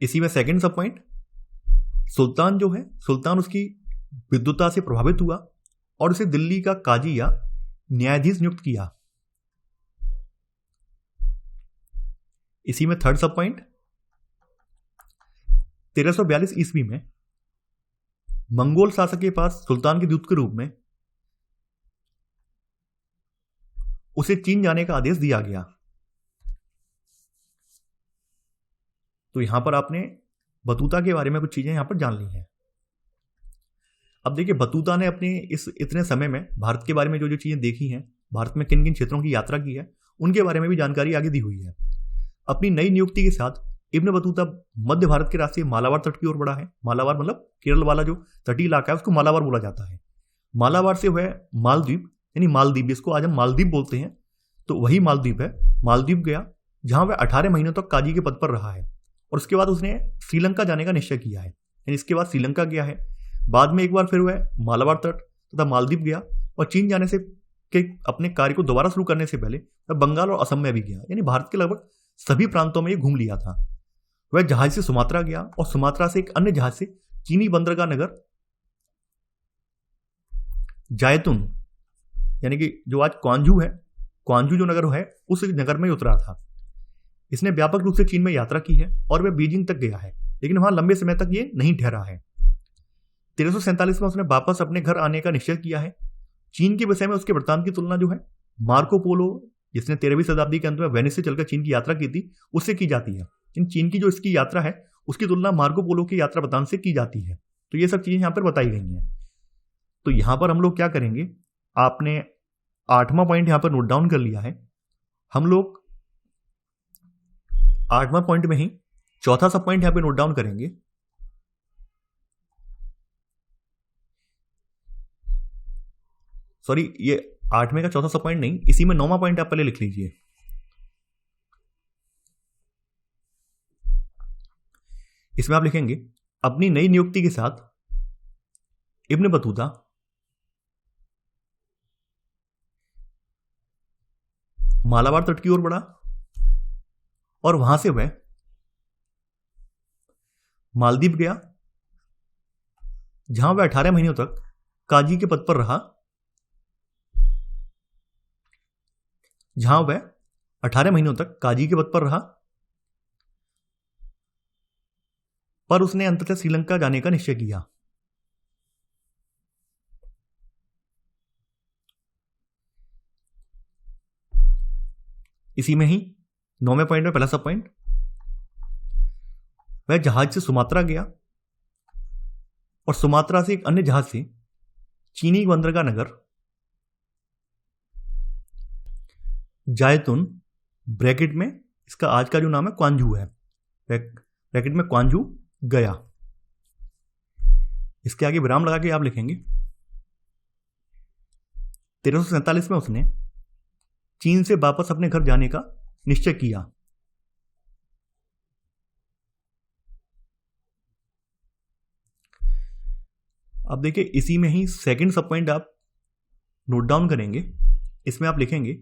इसी में सेकंड सब पॉइंट, सुल्तान जो है, सुल्तान उसकी विद्वता से प्रभावित हुआ और उसे दिल्ली का काजी या न्यायाधीश नियुक्त किया। इसी में थर्ड सब पॉइंट, 1342 ईस्वी में मंगोल शासक के पास सुल्तान के दूत के रूप में उसे चीन जाने का आदेश दिया गया। तो यहां पर आपने बतूता के बारे में कुछ चीजें यहां पर जान ली हैं। अब देखिए, बतूता ने अपने इस इतने समय में भारत के बारे में जो जो चीजें देखी हैं, भारत में किन किन क्षेत्रों की यात्रा की है, उनके बारे में भी जानकारी आगे दी हुई है। अपनी नई नियुक्ति के साथ इब्न बतूता मध्य भारत के रास्ते मालाबार तट की ओर बढ़ा है। मालाबार मतलब केरल वाला जो तटीय इलाका है उसको मालाबार बोला जाता है। मालाबार से वह मालदीव यानी मालदीव, इसको आज हम मालदीव बोलते हैं, तो वही मालदीव है। मालदीव गया जहां वह 18 महीनों तक काजी के पद पर रहा है और उसके बाद उसने श्रीलंका जाने का निश्चय किया है, यानी इसके बाद श्रीलंका गया है। बाद में एक बार फिर वह मालाबार तट तथा मालदीव गया और चीन जाने से के अपने कार्य को दोबारा शुरू करने से पहले वह बंगाल और असम में भी गया, यानी भारत के लगभग सभी प्रांतों में ये घूम लिया था। वह जहाज से सुमात्रा गया और सुमात्रा से एक अन्य जहाज से चीनी बंदरगाह नगर जायतुन यानी कि जो आज क्वांजू है, क्वांजू जो नगर है उस नगर में उतरा था। इसने व्यापक रूप से चीन में यात्रा की है और वह बीजिंग तक गया है, लेकिन वहां लंबे समय तक ये नहीं ठहरा है। 1347 में उसने वापस अपने घर आने का निश्चय किया है। चीन के विषय में उसके वृत्तांत की तुलना जो है मार्को पोलो, जिसने 13वीं शताब्दी के अंत में वेनिस से चलकर चीन की यात्रा की थी, उससे की जाती है। लेकिन चीन की जो इसकी यात्रा है उसकी तुलना मार्को पोलो की यात्रा वृत्तांत से की जाती है। तो ये सब चीजें यहाँ पर बताई गई हैं। तो यहाँ पर हम लोग क्या करेंगे, आपने 8वां पॉइंट यहाँ पर नोट डाउन कर लिया है। हम लोग 8वां पॉइंट में ही चौथा सब पॉइंट यहाँ पे नोट डाउन करेंगे। सॉरी, ये 8वें का चौथा सब पॉइंट नहीं, इसी में 9वां पॉइंट आप पहले लिख लीजिए। इसमें आप लिखेंगे अपनी नई नियुक्ति के साथ इब्न बतूता मालाबार तट की ओर बढ़ा और वहां से वह मालदीव गया, जहां वह 18 महीनों तक काजी के पद पर रहा। पर उसने अंततः श्रीलंका जाने का निश्चय किया। इसी में ही 9वें पॉइंट में पहला सब पॉइंट, वह जहाज से सुमात्रा गया और सुमात्रा से एक अन्य जहाज से चीनी बंदरगाह नगर जायतुन, ब्रैकेट में इसका आज का जो नाम है क्वांजू है, ब्रैकेट में क्वांजू गया। इसके आगे विराम लगा के आप लिखेंगे 1347 में उसने चीन से वापस अपने घर जाने का निश्चय किया। अब देखिए, इसी में ही सेकंड सब पॉइंट आप नोट डाउन करेंगे। इसमें आप लिखेंगे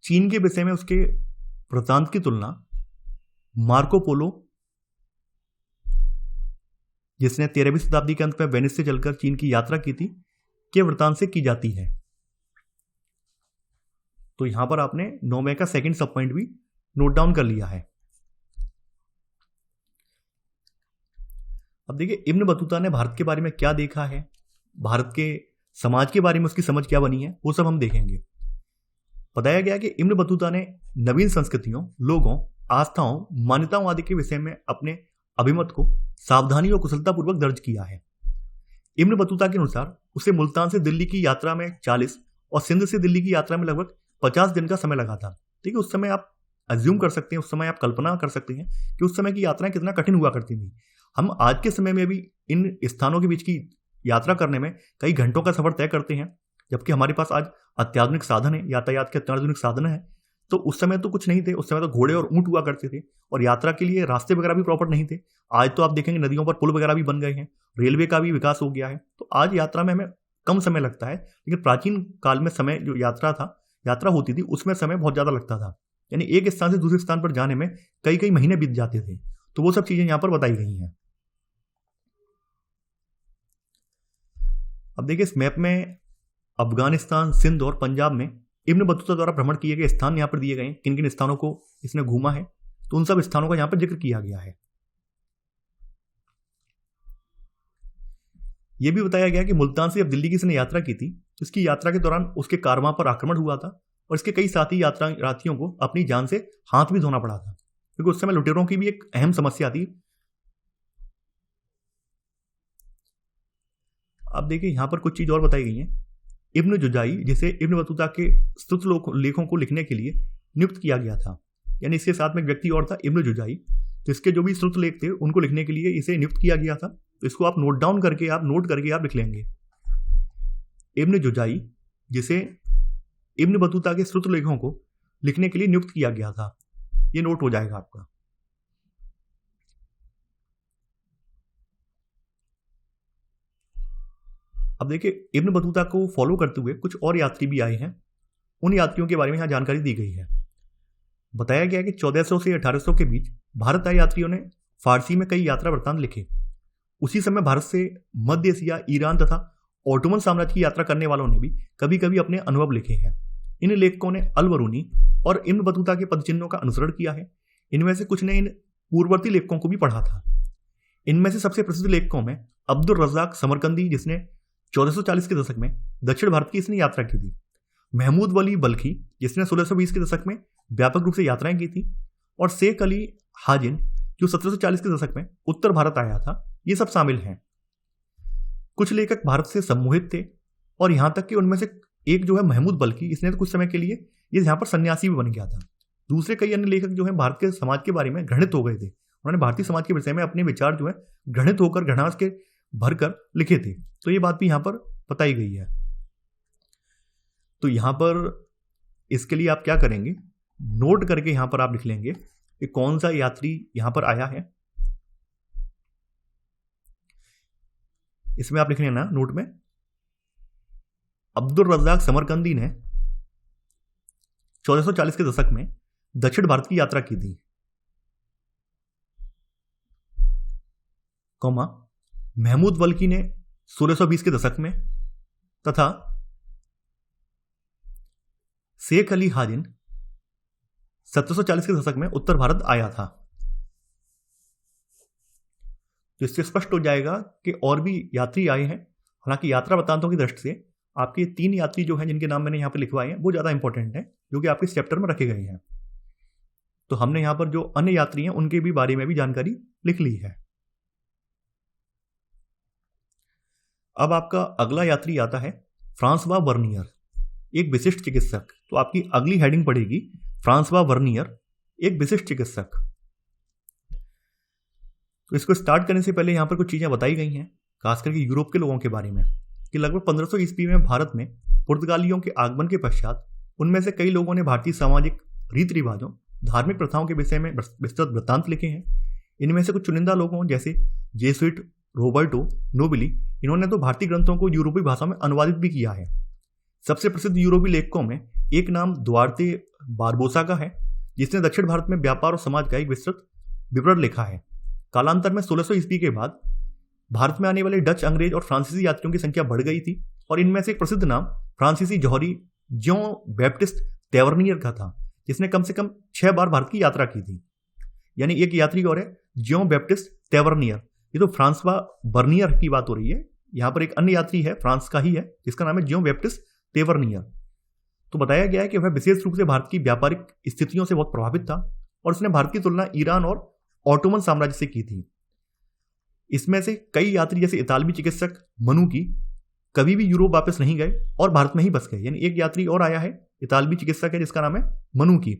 चीन के विषय में उसके वृत्तांत की तुलना मार्को पोलो, जिसने 13वीं शताब्दी के अंत में वेनिस से चलकर चीन की यात्रा की थी, के वृत्तांत से की जाती है। तो यहां पर आपने 9वें का सेकंड सब पॉइंट भी नोट डाउन कर लिया है। अब देखिए, इब्न बतूता ने भारत के बारे में क्या देखा है, भारत के समाज के बारे में उसकी समझ क्या बनी है, वो सब हम देखेंगे। बताया गया कि इब्न बतूता ने नवीन संस्कृतियों, लोगों, आस्थाओं, मान्यताओं आदि के विषय में अपने अभिमत को सावधानी और कुशलतापूर्वक दर्ज किया है। इब्न बतूता के अनुसार उसे मुल्तान से दिल्ली की यात्रा में 40 और सिंध से दिल्ली की यात्रा में लगभग 50 दिन का समय लगा था। ठीक है, उस समय आप अज्यूम कर सकते हैं, उस समय आप कल्पना कर सकते हैं कि उस समय की यात्राएं कितना कठिन हुआ करती थी। हम आज के समय में भी इन स्थानों के बीच की यात्रा करने में कई घंटों का सफर तय करते हैं, जबकि हमारे पास आज अत्याधुनिक साधन है, यातायात के अत्याधुनिक साधन है। तो उस समय तो कुछ नहीं थे, उस समय तो घोड़े और ऊंट हुआ करते थे और यात्रा के लिए रास्ते वगैरह भी प्रॉपर नहीं थे। आज तो आप देखेंगे नदियों पर पुल वगैरह भी बन गए हैं, रेलवे का भी विकास हो गया है, तो आज यात्रा में हमें कम समय लगता है। लेकिन प्राचीन काल में समय जो यात्रा होती थी, उसमें समय बहुत ज्यादा लगता था, यानी एक स्थान से दूसरे स्थान पर जाने में कई कई महीने बीत जाते थे। तो वो सब चीजें यहां पर बताई गई हैं। अब देखिए, इस मैप में अफगानिस्तान, सिंध और पंजाब में इब्न बतूता द्वारा भ्रमण किए गए स्थान यहाँ पर दिए गए हैं, किन किन स्थानों को इसने घूमा है, तो उन सब स्थानों का यहाँ पर जिक्र किया गया है। यह भी बताया गया कि मुल्तान से जब दिल्ली की इसने यात्रा की थी, तो इसकी यात्रा के दौरान उसके कारवां पर आक्रमण हुआ था और इसके कई साथी यात्रियों को अपनी जान से हाथ भी धोना पड़ा था, क्योंकि उस समय लुटेरों की भी एक अहम समस्या थी। अब देखिए, यहां पर कुछ चीज और बताई गई है। इब्न जुजाई, जिसे इब्न बतूता के स्तुत लेखों को लिखने के लिए नियुक्त किया गया था, यानी इसके साथ में एक व्यक्ति और था इब्न जुजाई, तो इसके जो भी स्तुत लेख थे उनको लिखने के लिए इसे नियुक्त किया गया था। तो इसको आप नोट करके आप लिख लेंगे। इब्न जुजाई, जिसे इब्न बतूता के स्तुत लेखों को लिखने के लिए नियुक्त किया गया था, ये नोट हो जाएगा आपका। अब देखिए, इब्न बतूता को फॉलो करते हुए कुछ और यात्री भी आए हैं, उन यात्रियों के बारे में यहां जानकारी दी गई है। बताया गया कि 1400 से 1800 के बीच भारत आए यात्रियों ने फारसी में कई यात्रा वृत्तांत लिखे। उसी समय भारत से मध्य एशिया, ईरान तथा ऑटोमन साम्राज्य की यात्रा करने वालों ने भी कभी कभी अपने अनुभव लिखे हैं। इन लेखकों ने अल बरूनी और इब्न बतूता के पदचिन्हों का अनुसरण किया है। इनमें से कुछ ने इन पूर्ववर्ती लेखकों को भी पढ़ा था। इनमें से सबसे प्रसिद्ध लेखकों में अब्दुल रज़्ज़ाक समरकंदी, जिसने 1440 के दशक में दक्षिण भारत की इसने यात्रा की थी, महमूद वली बल्खी, जिसने 1620 के दशक में व्यापक रूप से यात्राएं की थी, और शेख अली हाजिन, जो 1740 के दशक में उत्तर भारत आया था, ये सब शामिल हैं। कुछ लेखक भारत से सम्मोहित थे, और यहां तक कि उनमें से एक जो है महमूद बल्खी, इसने तो कुछ समय के लिए ये यहाँ पर सन्यासी भी बन गया था। दूसरे कई अन्य लेखक जो है भारत के समाज के बारे में घृणित हो गए थे। उन्होंने भारतीय समाज के विषय में अपने विचार जो है घृणित होकर, घृणा के भरकर लिखे थे। तो ये बात भी यहाँ पर बताई गई है। तो यहाँ पर इसके लिए आप क्या करेंगे, नोट करके यहाँ पर आप लिख लेंगे कि कौन सा यात्री यहाँ पर आया है। इसमें आप लिख लेना नोट में, अब्दुल रज़्ज़ाक समरकंदी ने 1440 के दशक में दक्षिण भारत की यात्रा की थी, कौमा महमूद वल्की ने 1620 के दशक में, तथा शेख अली हाजिन 1740 के दशक में उत्तर भारत आया था। तो इससे स्पष्ट हो जाएगा कि और भी यात्री आए हैं। हालांकि यात्रा वृत्तांतों की दृष्टि से आपके 3 यात्री जो हैं, जिनके नाम मैंने यहाँ पर लिखवाए हैं, वो ज़्यादा इंपॉर्टेंट हैं, जो कि आपके इस चैप्टर में रखे गए हैं। तो हमने यहाँ पर जो अन्य यात्री हैं उनके भी बारे में भी जानकारी लिख ली है। अब आपका अगला यात्री आता है फ्रांसवा वर्नियर, एक विशिष्ट चिकित्सक। तो आपकी अगली हेडिंग पड़ेगी फ्रांसवा वर्नियर, एक विशिष्ट चिकित्सक। तो इसको स्टार्ट करने से पहले यहाँ पर कुछ चीजें बताई गई हैं, खास करके यूरोप के लोगों के बारे में, कि लगभग 1500 ईस्वी में भारत में पुर्तगालियों के आगमन के पश्चात उनमें से कई लोगों ने भारतीय सामाजिक रीति रिवाजों, धार्मिक प्रथाओं के विषय में विस्तृत वृत्तांत लिखे हैं। इनमें से कुछ चुनिंदा लोगों जैसे जेसुइट रोबर्टो नोबिली, इन्होंने तो भारतीय ग्रंथों को यूरोपीय भाषा में अनुवादित भी किया है। सबसे प्रसिद्ध यूरोपीय लेखकों में एक नाम दुआर्ते बारबोसा का है, जिसने दक्षिण भारत में व्यापार और समाज का एक विस्तृत विवरण लिखा है। कालांतर में 1600 ईस्वी के बाद भारत में आने वाले डच, अंग्रेज और फ्रांसीसी यात्रियों की संख्या बढ़ गई थी, और इनमें से एक प्रसिद्ध नाम फ्रांसीसी जौहरी ज्यों बैप्टिस्ट तेवर्नियर का था, जिसने कम से कम 6 बार भारत की यात्रा की थी। यानी एक यात्री और है ज्यों बैप्टिस्ट तेवर्नियर। ये तो फ्रांसवा बर्नियर की बात हो रही है। यहाँ पर एक अन्य यात्री है, फ्रांस का ही है, जिसका नाम है ज्यों बैप्टिस्ट तेवर्नियर। तो बताया गया है कि वह विशेष रूप से भारत की व्यापारिक स्थितियों से बहुत प्रभावित था, और उसने भारत की तुलना ईरान और ऑटोमन साम्राज्य से की थी। इसमें से कई यात्री जैसे इतालवी चिकित्सक मनुकी कभी भी यूरोप वापस नहीं गए और भारत में ही बस गए। यानी एक यात्री और आया है, इतालवी चिकित्सक है, जिसका नाम है मनुकी।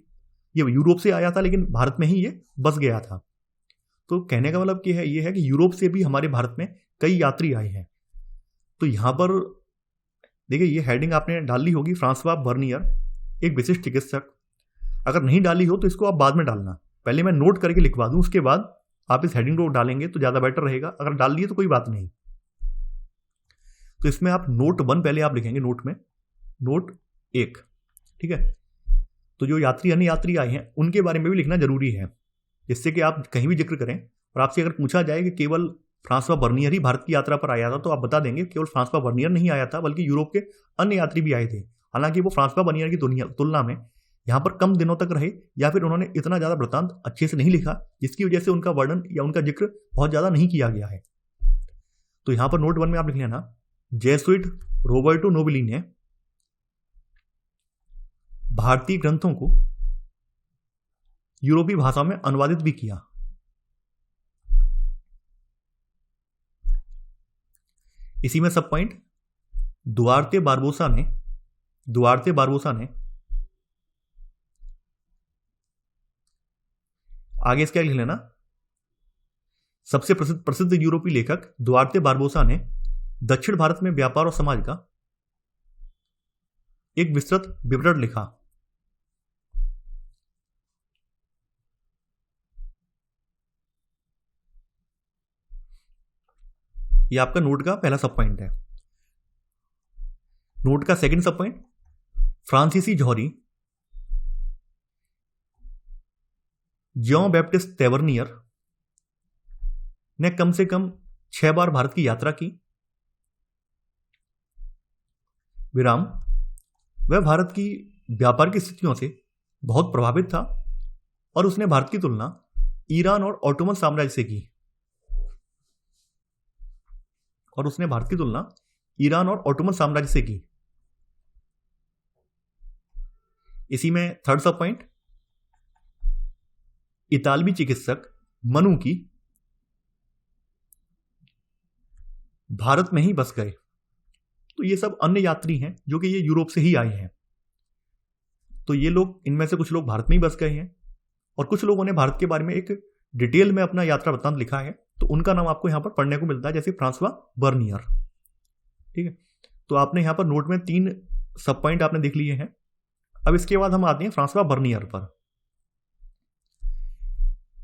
ये यूरोप से आया था, लेकिन भारत में ही ये बस गया था। तो कहने का मतलब ये है कि यूरोप से भी हमारे भारत में कई यात्री आए हैं। तो यहाँ पर देखिए, ये हेडिंग आपने डाल ली होगी, फ्रांसवा बर्नियर, एक विशिष्ट चिकित्सक। अगर नहीं डाली हो तो इसको आप बाद में डालना, पहले मैं नोट करके लिखवा दूं, उसके बाद आप इस हेडिंग को डालेंगे तो ज़्यादा बेटर रहेगा। अगर डाल दिए तो कोई बात नहीं। तो इसमें आप नोट 1 पहले आप लिखेंगे, नोट में नोट 1, ठीक है। तो जो यात्री अन्य यात्री आए हैं उनके बारे में भी लिखना जरूरी है, जिससे कि आप कहीं भी जिक्र करें और आपसे अगर पूछा जाए कि केवल फ्रांसवा बर्नियर ही भारत की यात्रा पर आया था, तो आप बता देंगे केवल फ्रांसवा बर्नियर नहीं आया था, बल्कि यूरोप के अन्य यात्री भी आए थे। हालांकि वो फ्रांसवा बर्नियर की तुलना में यहाँ पर कम दिनों तक रहे, या फिर उन्होंने इतना ज़्यादा वृत्तांत अच्छे से नहीं लिखा, जिसकी वजह से उनका वर्णन या उनका जिक्र बहुत ज़्यादा नहीं किया गया है। तो यहाँ पर नोट 1 में आप लिख लेना, जेसुइट रोबर्टो नोबिली ने भारतीय ग्रंथों को यूरोपीय भाषा में अनुवादित भी किया। इसी में सब पॉइंट दुआर्ते बारबोसा ने आगे इसका लिख लेना, सबसे प्रसिद्ध यूरोपीय लेखक दुआर्ते बारबोसा ने दक्षिण भारत में व्यापार और समाज का एक विस्तृत विवरण लिखा। यह आपका नोट का पहला सब पॉइंट है। नोट का सेकंड सब पॉइंट, फ्रांसीसी जौहरी ज्यों बैप्टिस्ट तेवर्नियर ने कम से कम 6 बार भारत की यात्रा की। विराम। वह भारत की व्यापार की स्थितियों से बहुत प्रभावित था और उसने भारत की तुलना ईरान और ऑटोमन साम्राज्य से की। इसी में थर्ड सब पॉइंट, इतालवी चिकित्सक मनु की भारत में ही बस गए। तो ये सब अन्य यात्री हैं जो कि ये यूरोप से ही आए हैं। तो ये लोग, इनमें से कुछ लोग भारत में ही बस गए हैं और कुछ लोगों ने भारत के बारे में एक डिटेल में अपना यात्रा वृत्तांत लिखा है। तो उनका नाम आपको यहाँ पर पढ़ने को मिलता है, जैसे फ्रांसवा बर्नियर। ठीक है, तो आपने यहाँ पर नोट में 3 सब पॉइंट आपने देख लिए हैं। अब इसके बाद हम आते हैं फ्रांसवा बर्नियर पर।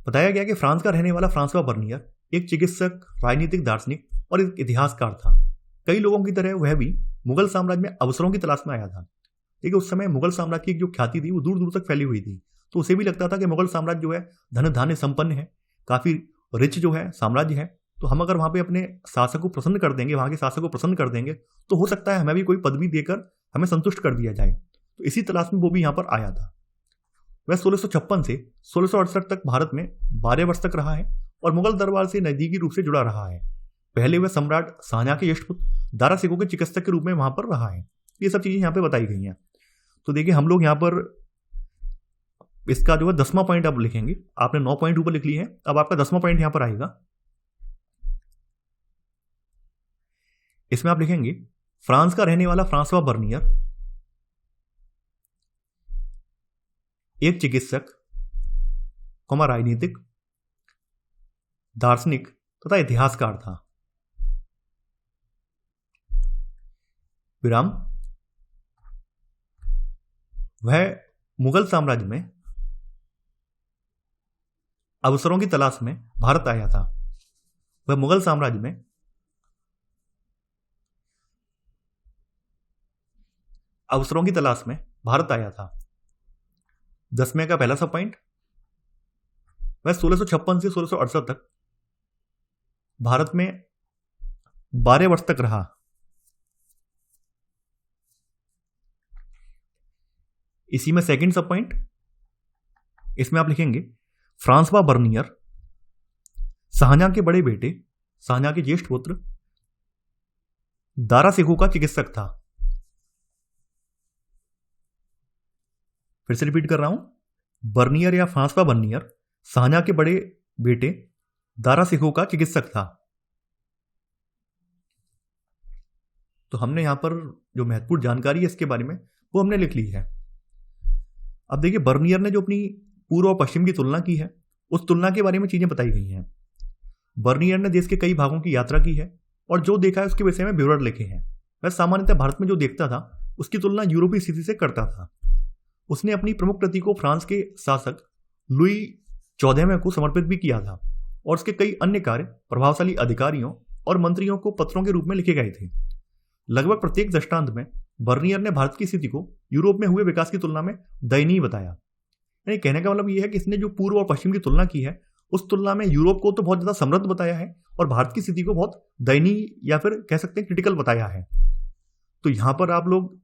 बताया गया कि फ्रांस का रहने वाला फ्रांसवा बर्नियर एक चिकित्सक, राजनीतिक दार्शनिक और एक इतिहासकार था। कई लोगों की तरह वह भी मुगल साम्राज्य में अवसरों की तलाश में आया था। देखिए, उस समय मुगल साम्राज्य की जो ख्याति थी वो दूर दूर तक फैली हुई थी। तो उसे भी लगता था कि मुगल साम्राज्य जो है धन धान्य संपन्न है, काफी रिच जो है साम्राज्य है। तो हम अगर वहां पे अपने शासक को प्रसन्न कर देंगे, वहां के शासक को प्रसन्न कर देंगे, तो हो सकता है हमें भी कोई पदवी देकर हमें संतुष्ट कर दिया जाए। तो इसी तलाश में वो भी यहाँ पर आया था। वह 1656 से 1668 तक भारत में 12 वर्ष तक रहा है और मुगल दरबार से नजदीकी रूप से जुड़ा रहा है। पहले वह सम्राट शाहजहां के ज्येष्ठ पुत्र दारा सिकोह के चिकित्सक के रूप में वहां पर रहा है। ये सब चीजें यहाँ पे बताई गई हैं। तो देखिए, हम लोग यहाँ पर इसका जो है 10वां पॉइंट आप लिखेंगे। आपने 9 पॉइंट ऊपर लिख लिए हैं, अब आपका 10वां पॉइंट यहां पर आएगा। इसमें आप लिखेंगे फ्रांस का रहने वाला फ्रांसवा बर्नियर एक चिकित्सक, राजनीतिक, दार्शनिक तथा इतिहासकार था। विराम। वह मुगल साम्राज्य में अवसरों की तलाश में भारत आया था। वह मुगल साम्राज्य में अवसरों की तलाश में भारत आया था। 10वें का पहला सब पॉइंट, वह 1656 से 1668 तक भारत में 12 वर्ष तक रहा। इसी में सेकंड सब पॉइंट, इसमें आप लिखेंगे फ्रांसवा बर्नियर शाहजहां के बड़े बेटे, शाहजहां के ज्येष्ठ पुत्र दारा सिकोह का चिकित्सक था। फिर से रिपीट कर रहा हूं, बर्नियर या फ्रांसवा बर्नियर शाहजहां के बड़े बेटे दारा सिकोह का चिकित्सक था। तो हमने यहां पर जो महत्वपूर्ण जानकारी है इसके बारे में वो हमने लिख ली है। अब देखिए, बर्नियर ने जो अपनी पूर्व और पश्चिम की तुलना की है, उस तुलना के बारे में चीजें बताई गई हैं। बर्नियर ने देश के कई भागों की यात्रा की है और जो देखा है उसके विषय में विवरण लिखे हैं। वह सामान्यतः भारत में जो देखता था उसकी तुलना यूरोपीय स्थिति से करता था। उसने अपनी प्रमुख कृति को फ्रांस के शासक लुई 14वें को समर्पित भी किया था और उसके कई अन्य कार्य प्रभावशाली अधिकारियों और मंत्रियों को पत्रों के रूप में लिखे गए थे। लगभग प्रत्येक दृष्टांत में बर्नियर ने भारत की स्थिति को यूरोप में हुए विकास की तुलना में दयनीय बताया। यानी कहने का मतलब यह है कि इसने जो पूर्व और पश्चिम की तुलना की है उस तुलना में यूरोप को तो बहुत ज्यादा समृद्ध बताया है और भारत की स्थिति को बहुत दयनीय या फिर कह सकते हैं क्रिटिकल बताया है। तो यहां पर आप लोग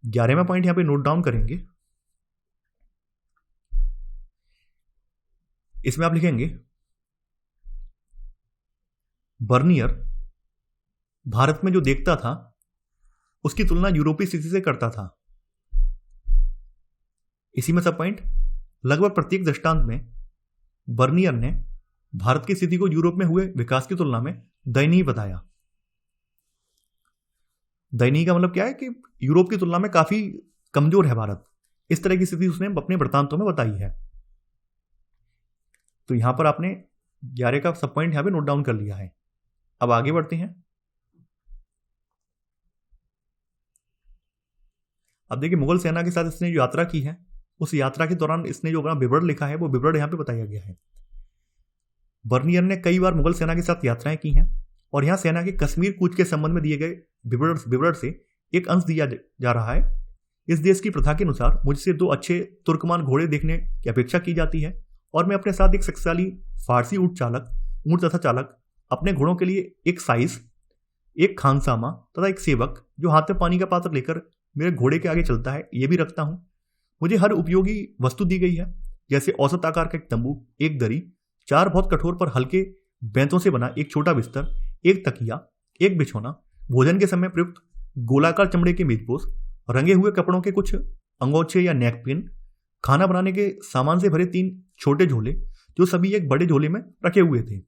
11वां पॉइंट यहां पे नोट डाउन करेंगे। इसमें आप लिखेंगे बर्नियर भारत में जो देखता था उसकी तुलना यूरोपीय स्थिति से करता था। इसी में सब पॉइंट, लगभग प्रत्येक दृष्टांत में बर्नियर ने भारत की स्थिति को यूरोप में हुए विकास की तुलना में दयनीय बताया। दयनीय का मतलब क्या है कि यूरोप की तुलना में काफी कमजोर है भारत। इस तरह की स्थिति उसने अपने वृत्तांतों में बताई है। तो यहां पर आपने 11 का सब पॉइंट यहां पे नोट डाउन कर लिया है। अब आगे बढ़ते हैं। अब देखिए, मुगल सेना के साथ इसने जो यात्रा की है उस यात्रा के दौरान इसने जो अपना विवरण लिखा है वो विवरण यहां पे बताया गया है। बर्नियर ने कई बार मुगल सेना के साथ यात्राएं की हैं और यहां सेना के कश्मीर कूच के संबंध में दिए गए विवरण से एक अंश दिया जा रहा है। इस देश की प्रथा के अनुसार मुझसे 2 अच्छे तुर्कमान घोड़े देखने की अपेक्षा की जाती है और मैं अपने साथ एक शक्तिशाली फारसी ऊंट तथा चालक, अपने घोड़ों के लिए एक साइज एक खानसामा तथा एक सेवक जो हाथ में पानी का पात्र लेकर मेरे घोड़े के आगे चलता है, ये भी रखता हूँ। मुझे हर उपयोगी वस्तु दी गई है, जैसे औसत आकार का एक तंबू, एक दरी, 4 बहुत कठोर पर हल्के बेंतों से बना एक छोटा बिस्तर, एक तकिया, एक बिछौना, भोजन के समय प्रयुक्त गोलाकार चमड़े के मेजपोश, रंगे हुए कपड़ों के कुछ अंगोछे या नेकपिन, खाना बनाने के सामान से भरे 3 छोटे झोले जो सभी एक बड़े झोले में रखे हुए थे।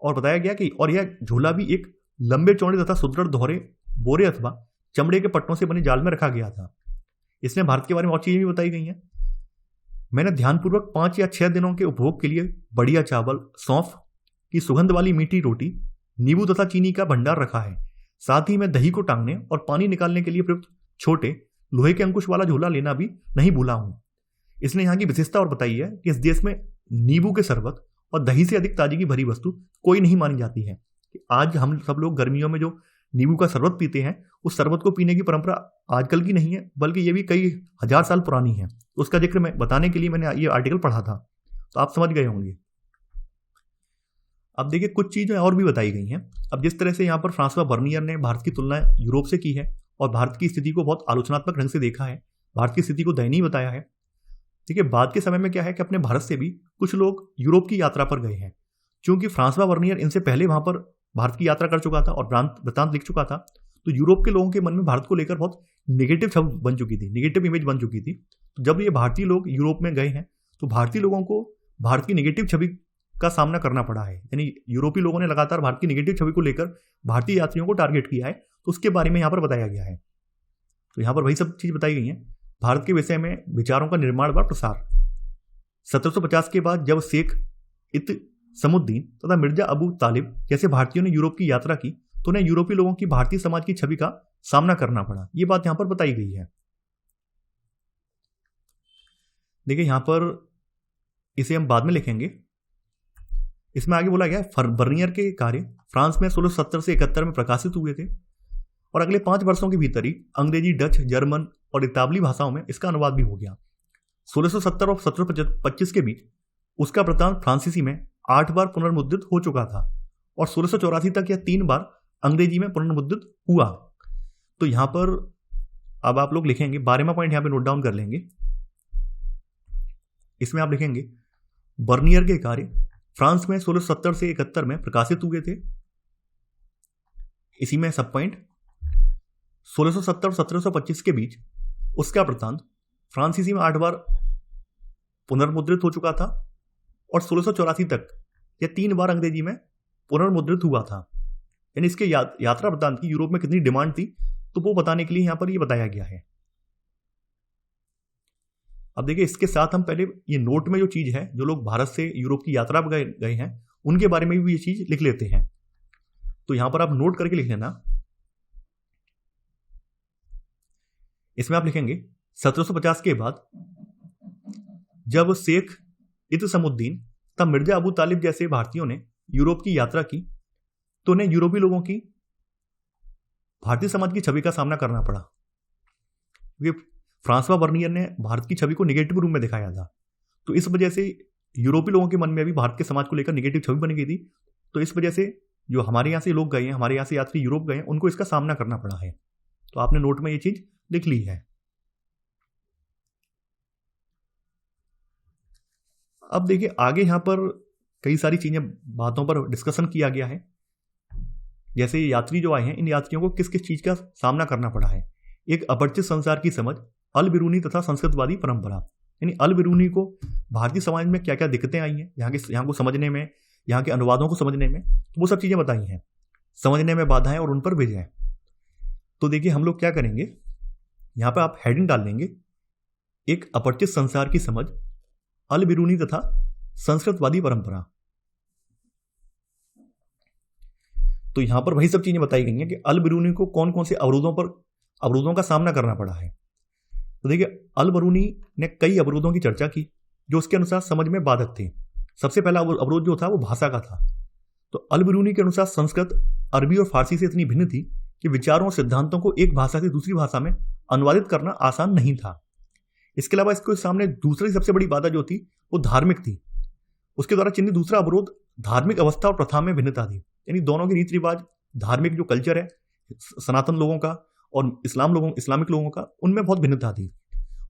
और बताया गया कि और यह झोला भी एक लंबे चौड़े तथा सुदृढ़ दोहरे बोरे अथवा चमड़े के पट्टों से बने जाल में रखा गया था। इसमें भारत के बारे में और चीजें भी बताई गई हैं। मैंने ध्यानपूर्वक 5 या 6 दिनों के उपभोग के लिए बढ़िया चावल, सौंफ की सुगंध वाली मीठी रोटी, नींबू तथा चीनी का भंडार रखा है। साथ ही मैं दही को टांगने और पानी निकालने के लिए प्रयुक्त छोटे लोहे के अंकुश वाला झोला लेना भी नहीं भूला हूं। इसने यहाँ की विशेषता और बताई है कि इस देश में नींबू के शरबत और दही से अधिक ताजगी भरी वस्तु कोई नहीं मानी जाती है। कि आज हम सब लोग गर्मियों में जो नींबू का शरबत पीते हैं, उस शरबत को पीने की परंपरा आजकल की नहीं है, बल्कि ये भी कई हजार साल पुरानी है। उसका जिक्र मैं बताने के लिए मैंने ये आर्टिकल पढ़ा था, तो आप समझ गए होंगे। अब देखिए कुछ चीजें और भी बताई गई हैं। अब जिस तरह से यहाँ पर फ्रांसवा बर्नियर ने भारत की तुलना यूरोप से की है और भारत की स्थिति को बहुत आलोचनात्मक ढंग से देखा है, भारत की स्थिति को दयनीय बताया है। देखिए बाद के समय में क्या है कि अपने भारत से भी कुछ लोग यूरोप की यात्रा पर गए हैं। क्योंकि फ्रांसवा बर्नियर इनसे पहले वहां पर भारत की यात्रा कर चुका था और वृत्तांत लिख चुका था, तो यूरोप के लोगों के मन में भारत को लेकर बहुत नेगेटिव छवि बन चुकी थी, नेगेटिव इमेज बन चुकी थी। तो जब ये भारतीय लोग यूरोप में गए हैं, तो भारतीय लोगों को भारत की नेगेटिव छवि का सामना करना पड़ा है। यानी यूरोपीय लोगों ने लगातार भारत की नेगेटिव छवि को लेकर भारतीय यात्रियों को टारगेट किया है, तो उसके बारे में यहाँ पर बताया गया है। तो यहाँ पर वही सब चीज बताई गई है। भारत के विषय में विचारों का निर्माण व प्रसार। 1750 के बाद जब शेख इत्समुद्दीन तथा मिर्जा अबू तालिब जैसे भारतीयों ने यूरोप की यात्रा की, तो उन्हें यूरोपीय लोगों की भारतीय समाज की छवि का सामना करना पड़ा। ये बात यहां पर बताई गई है। देखिए यहां पर इसे हम बाद में लिखेंगे। इसमें आगे बोला गया बर्नियर के कार्य फ्रांस में 1670 से 71 में प्रकाशित हुए थे और अगले 5 वर्षों के भीतर ही अंग्रेजी, डच, जर्मन और इतालवी भाषाओं में इसका अनुवाद भी हो गया। 1670 और 1725 के बीच उसका वृत्तांत फ्रांसीसी में 8 बार पुनर्मुद्रित हो चुका था और 1684 तक यह 3 बार अंग्रेजी में पुनर्मुद्रित हुआ। तो यहां पर अब आप लोग लिखेंगे 12वां पॉइंट यहां पे नोट डाउन कर लेंगे। इसमें आप लिखेंगे बर्नियर के कार्य फ्रांस में 1670 से 71 में प्रकाशित हुए थे। इसी में सब पॉइंट 1670 और 1725 के बीच उसका वृत्तांत फ्रांसीसी में 8 बार पुनर्मुद्रित हो चुका था और 1684 तक यह 3 बार अंग्रेजी में पुनर्मुद्रित हुआ था। यानी इसके यात्रा वृत्तांत की यूरोप में कितनी डिमांड थी, तो वो बताने के लिए यहां पर यह बताया गया है। अब देखिए इसके साथ हम पहले ये नोट में जो चीज है, जो लोग भारत से यूरोप की यात्रा पर गए हैं उनके बारे में भी ये चीज लिख लेते हैं। तो यहां पर आप नोट करके लिख लेना। इसमें आप लिखेंगे 1750 के बाद जब शेख इत्समुद्दीन तब मिर्जा अबू तालिब जैसे भारतीयों ने यूरोप की यात्रा की, तो उन्हें यूरोपीय लोगों की भारतीय समाज की छवि का सामना करना पड़ा। क्योंकि फ्रांसवा बर्नियर ने भारत की छवि को नेगेटिव रूप में दिखाया था, तो इस वजह से यूरोपीय लोगों के मन में भी भारत के समाज को लेकर नेगेटिव छवि बन गई थी। तो इस वजह से जो हमारे यहाँ से लोग गए हैं, हमारे यहाँ से यात्री यूरोप गए हैं, उनको इसका सामना करना पड़ा है। तो आपने नोट में ये चीज लिख ली है। अब देखिए आगे यहां पर कई सारी चीजें, बातों पर डिस्कशन किया गया है। जैसे ये यात्री जो आए हैं, इन यात्रियों को किस किस चीज का सामना करना पड़ा है। एक अपरिचित संसार की समझ, अल बिरूनी तथा संस्कृतवादी परंपरा। यानी अल बिरूनी को भारतीय समाज में क्या क्या दिक्कतें आई हैं, यहाँ को समझने में, यहाँ के अनुवादों को समझने में, तो वो सब चीजें बताई हैं। समझने में बाधाएं और उन पर विजय। तो देखिए हम लोग क्या करेंगे, यहाँ पर आप हेडिंग डाल लेंगे, एक अपरिचित संसार की समझ, अल बिरूनी तथा संस्कृतवादी परंपरा। तो यहां पर वही सब चीजें बताई गई हैं कि अल बिरूनी को कौन कौन से अवरोधों का सामना करना पड़ा है। तो देखिए अल बिरूनी ने कई अवरोधों की चर्चा की जो उसके अनुसार समझ में बाधक थे। सबसे पहला अवरोध जो था वो भाषा का था। तो अल बिरूनी के अनुसार संस्कृत अरबी और फारसी से इतनी भिन्न थी कि विचारों और सिद्धांतों को एक भाषा से दूसरी भाषा में अनुवादित करना आसान नहीं था। इसके अलावा इसके सामने दूसरी सबसे बड़ी बाधा जो थी वो धार्मिक थी। उसके द्वारा चिन्हित दूसरा अवरोध धार्मिक अवस्था और प्रथा में भिन्नता थी। यानी दोनों के रीति रिवाज, धार्मिक जो कल्चर है सनातन लोगों का और इस्लामिक लोगों का, उनमें बहुत भिन्नता थी।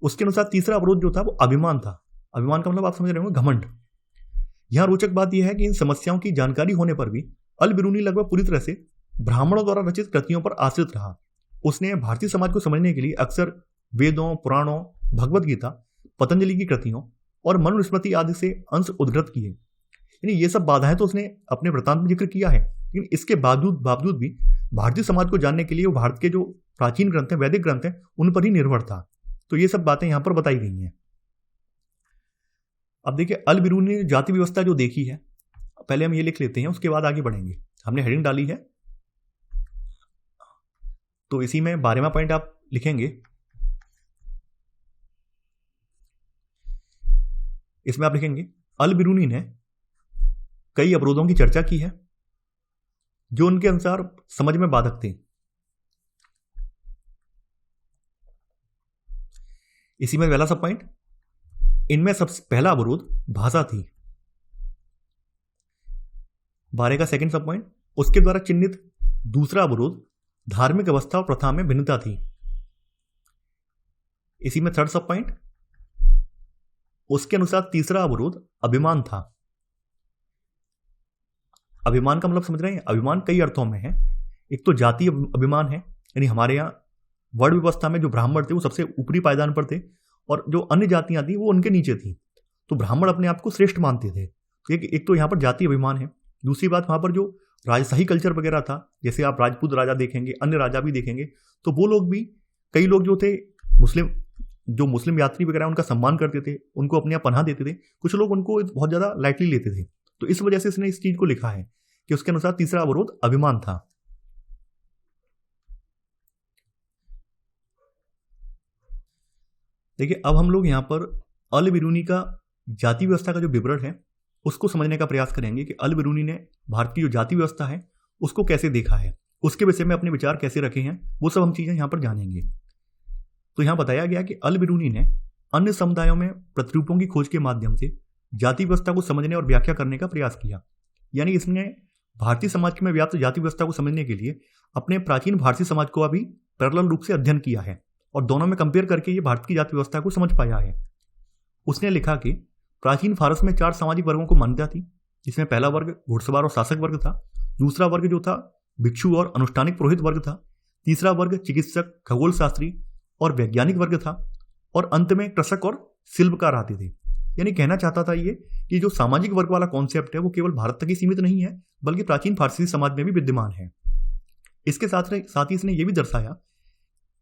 उसके अनुसार तीसरा अवरोध जो था वो अभिमान था। अभिमान का मतलब आप समझ रहे होंगे, घमंड। यहाँ रोचक बात यह है कि इन समस्याओं की जानकारी होने पर भी अल बिरूनी लगभग पूरी तरह से ब्राह्मणों द्वारा रचित कृतियों पर आश्रित रहा। उसने भारतीय समाज को समझने के लिए अक्सर वेदों, पुराणों, भगवत गीता, पतंजलि की कृतियों और मनुस्मृति आदि से अंश उद्धृत किए। यानी ये सब बाधाएं तो उसने अपने वृत्तांत में जिक्र किया है, लेकिन इसके बावजूद भी भारतीय समाज को जानने के लिए वो भारत के जो प्राचीन ग्रंथ हैं, वैदिक ग्रंथ हैं, उन पर ही निर्भर था। तो ये सब बातें यहाँ पर बताई गई हैं। अब देखिए, अल बिरूनी ने जाति व्यवस्था जो देखी है, पहले हम ये लिख लेते हैं, उसके बाद आगे बढ़ेंगे। हमने हेडिंग डाली है, तो इसी में 12वां पॉइंट आप लिखेंगे। इसमें आप लिखेंगे, अल बिरूनी ने कई अवरोधों की चर्चा की है जो उनके अनुसार समझ में बाधक थे। इसी में पहला सब पॉइंट, इनमें सबसे पहला अवरोध भाषा थी। 12 का सेकंड सब पॉइंट, उसके द्वारा चिन्हित दूसरा अवरोध धार्मिक अवस्था और प्रथा में भिन्नता थी। इसी में थर्ड सब पॉइंट, उसके अनुसार तीसरा अवरोध अभिमान था। अभिमान का मतलब समझ रहे हैं, अभिमान कई अर्थों में है। एक तो जातीय अभिमान है, यानी हमारे यहाँ वर्ण व्यवस्था में जो ब्राह्मण थे वो सबसे ऊपरी पायदान पर थे और जो अन्य जातियां थी वो उनके नीचे थी, तो ब्राह्मण अपने आप को श्रेष्ठ मानते थे। तो एक तो यहाँ पर जातीय अभिमान है। दूसरी बात, वहाँ पर जो राजशाही कल्चर वगैरह था, जैसे आप राजपूत राजा देखेंगे, अन्य राजा भी देखेंगे, तो वो लोग भी, कई लोग जो थे मुस्लिम यात्री वगैरह उनका सम्मान करते थे, उनको अपने यहाँ पनाह देते थे। कुछ लोग उनको बहुत ज़्यादा लाइटली लेते थे। तो इस वजह से इसने इस चीज़ को लिखा है कि उसके अनुसार तीसरा अवरोध अभिमान था। देखिए, अब हम लोग यहाँ पर अल बिरूनी का जाति व्यवस्था का जो विवरण है उसको समझने का प्रयास करेंगे कि अल बिरूनी ने भारत की जो जाति व्यवस्था है उसको कैसे देखा है, उसके विषय में अपने विचार कैसे रखे हैं, वो सब हम चीज़ें यहाँ पर जानेंगे। तो यहाँ बताया गया कि अल बिरूनी ने अन्य समुदायों में प्रतिरूपों की खोज के माध्यम से जाति व्यवस्था को समझने और व्याख्या करने का प्रयास किया। यानी इसने भारतीय समाज में व्याप्त जाति व्यवस्था को समझने के लिए अपने प्राचीन भारतीय समाज को अभी पैरेलल रूप से अध्ययन किया है और दोनों में कंपेयर करके ये भारत की जाति व्यवस्था को समझ पाया है। उसने लिखा कि प्राचीन फारस में 4 सामाजिक वर्गों को मान्यता थी, जिसमें पहला वर्ग घुड़सवार और शासक वर्ग था, दूसरा वर्ग जो था भिक्षु और अनुष्ठानिक पुरोहित वर्ग था, तीसरा वर्ग चिकित्सक, खगोल शास्त्री और वैज्ञानिक वर्ग था, और अंत में कृषक और शिल्पकार आते थे। यानी कहना चाहता था ये कि जो सामाजिक वर्ग वाला कॉन्सेप्ट है वो केवल भारत तक ही सीमित नहीं है, बल्कि प्राचीन फारसी समाज में भी विद्यमान है। इसके साथ ही इसने ये भी दर्शाया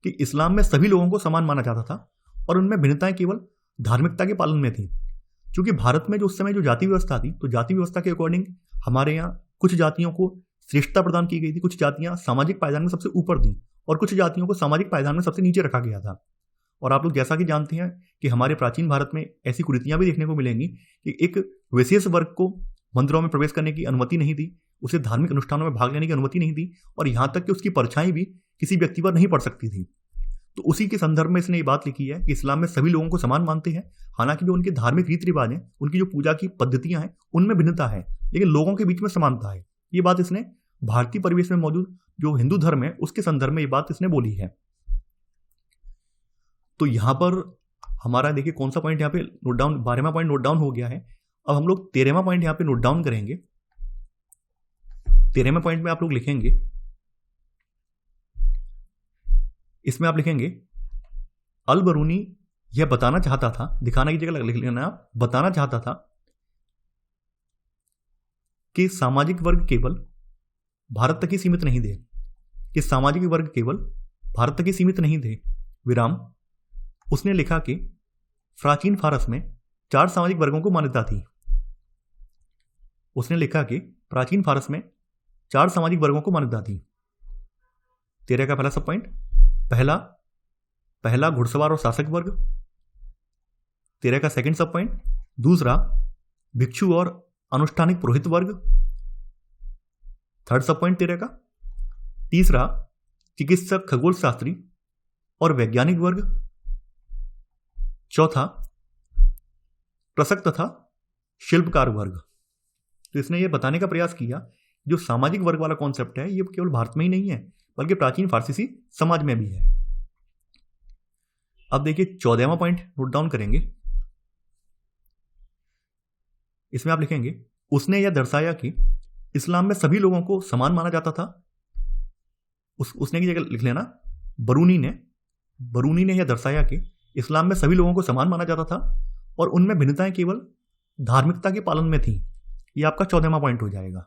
कि इस्लाम में सभी लोगों को समान माना जाता था और उनमें भिन्नताएं केवल धार्मिकता के पालन में थी। क्योंकि भारत में जो उस समय जो जाति व्यवस्था थी, तो जाति व्यवस्था के अकॉर्डिंग हमारे यहाँ कुछ जातियों को श्रेष्ठता प्रदान की गई थी, कुछ जातियाँ सामाजिक पायदान में सबसे ऊपर थी और कुछ जातियों को सामाजिक पायदान में सबसे नीचे रखा गया था। और आप लोग जैसा कि जानते हैं कि हमारे प्राचीन भारत में ऐसी कुरीतियाँ भी देखने को मिलेंगी कि एक विशेष वर्ग को मंदिरों में प्रवेश करने की अनुमति नहीं थी, उसे धार्मिक अनुष्ठानों में भाग लेने की अनुमति नहीं थी, और यहाँ तक कि उसकी परछाई भी किसी व्यक्ति पर नहीं पड़ सकती थी। तो उसी के संदर्भ में इसने ये बात लिखी है कि इस्लाम में सभी लोगों को समान मानते हैं, हालांकि जो उनके धार्मिक रीति रिवाज हैं, उनकी जो पूजा की पद्धतियां हैं, उनमें भिन्नता है, लेकिन लोगों के बीच में समानता है। ये बात इसने भारतीय परिवेश में मौजूद जो हिंदू धर्म है उसके संदर्भ में ये बात इसने बोली है। तो यहाँ पर हमारा देखिए कौन सा पॉइंट यहाँ पे नोट डाउन, 12वां पॉइंट नोट डाउन हो गया है। अब हम लोग 13वां पॉइंट यहाँ पे नोट डाउन करेंगे। 13वें पॉइंट में आप लोग लिखेंगे, इसमें आप लिखेंगे अल बिरूनी यह बताना चाहता था, दिखाना की जगह लिख लेना आप, बताना चाहता था कि सामाजिक वर्ग केवल भारत तक ही सीमित नहीं थे, कि सामाजिक वर्ग केवल भारत तक ही सीमित नहीं थे विराम। उसने लिखा कि प्राचीन फारस में 4 सामाजिक वर्गों को मान्यता थी। उसने लिखा कि प्राचीन फारस में 4 सामाजिक वर्गों को मान्यता थी। 13 का पहला सब पॉइंट, पहला घुड़सवार और शासक वर्ग। 13 का सेकंड सब पॉइंट, दूसरा भिक्षु और अनुष्ठानिक पुरोहित वर्ग। थर्ड सब पॉइंट 13 का, तीसरा चिकित्सक, खगोल शास्त्री और वैज्ञानिक वर्ग। चौथा कृषक तथा शिल्पकार वर्ग। तो इसने यह बताने का प्रयास किया जो सामाजिक वर्ग वाला कॉन्सेप्ट है ये केवल भारत में ही नहीं है बल्कि प्राचीन फारसी समाज में भी है। अब देखिए 14वां पॉइंट नोट डाउन करेंगे। इसमें आप लिखेंगे उसने यह दर्शाया कि इस्लाम में सभी लोगों को समान माना जाता था। उसने की जगह लिख लेना बरूनी ने यह दर्शाया कि इस्लाम में सभी लोगों को समान माना जाता था और उनमें भिन्नताएं केवल धार्मिकता के पालन में थी। यह आपका 14वां पॉइंट हो जाएगा।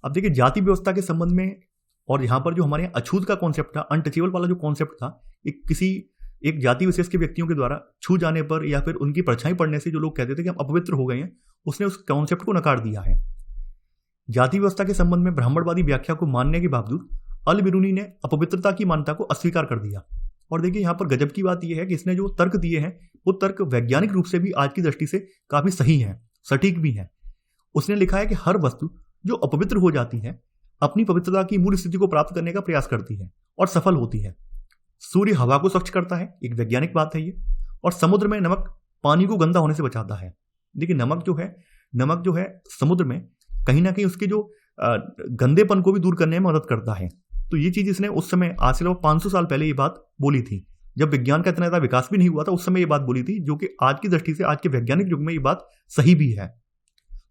अब देखिए जाति व्यवस्था के संबंध में और यहां पर जो हमारे यहाँ अछूत का कॉन्सेप्ट था, अनटचेबल वाला जो कॉन्सेप्ट था, एक जाति विशेष के व्यक्तियों के द्वारा छू जाने पर या फिर उनकी परछाई पड़ने से जो लोग कहते थे कि हम अपवित्र हो गए हैं, उसने उस कॉन्सेप्ट को नकार दिया है। जाति व्यवस्था के संबंध में ब्राह्मणवादी व्याख्या को मानने के बावजूद अल बिरूनी ने अपवित्रता की मान्यता को अस्वीकार कर दिया। और देखिए यहाँ पर गजब की बात यह है कि इसने जो तर्क दिए हैं वो तर्क वैज्ञानिक रूप से भी आज की दृष्टि से काफी सही है, सटीक भी है। उसने लिखा है कि हर वस्तु जो अपवित्र हो जाती है अपनी पवित्रता की मूल स्थिति को प्राप्त करने का प्रयास करती है और सफल होती है। सूर्य हवा को स्वच्छ करता है, एक वैज्ञानिक बात है ये। और समुद्र में नमक पानी को गंदा होने से बचाता है। देखिए नमक जो है समुद्र में कहीं ना कहीं उसके जो गंदेपन को भी दूर करने में मदद करता है। तो ये चीज इसने उस समय आज से लगभग 500 साल पहले ये बात बोली थी, जब विज्ञान का इतना ज्यादा विकास भी नहीं हुआ था। उस समय ये बात बोली थी, जो कि आज की दृष्टि से आज के वैज्ञानिक युग में ये बात सही भी है।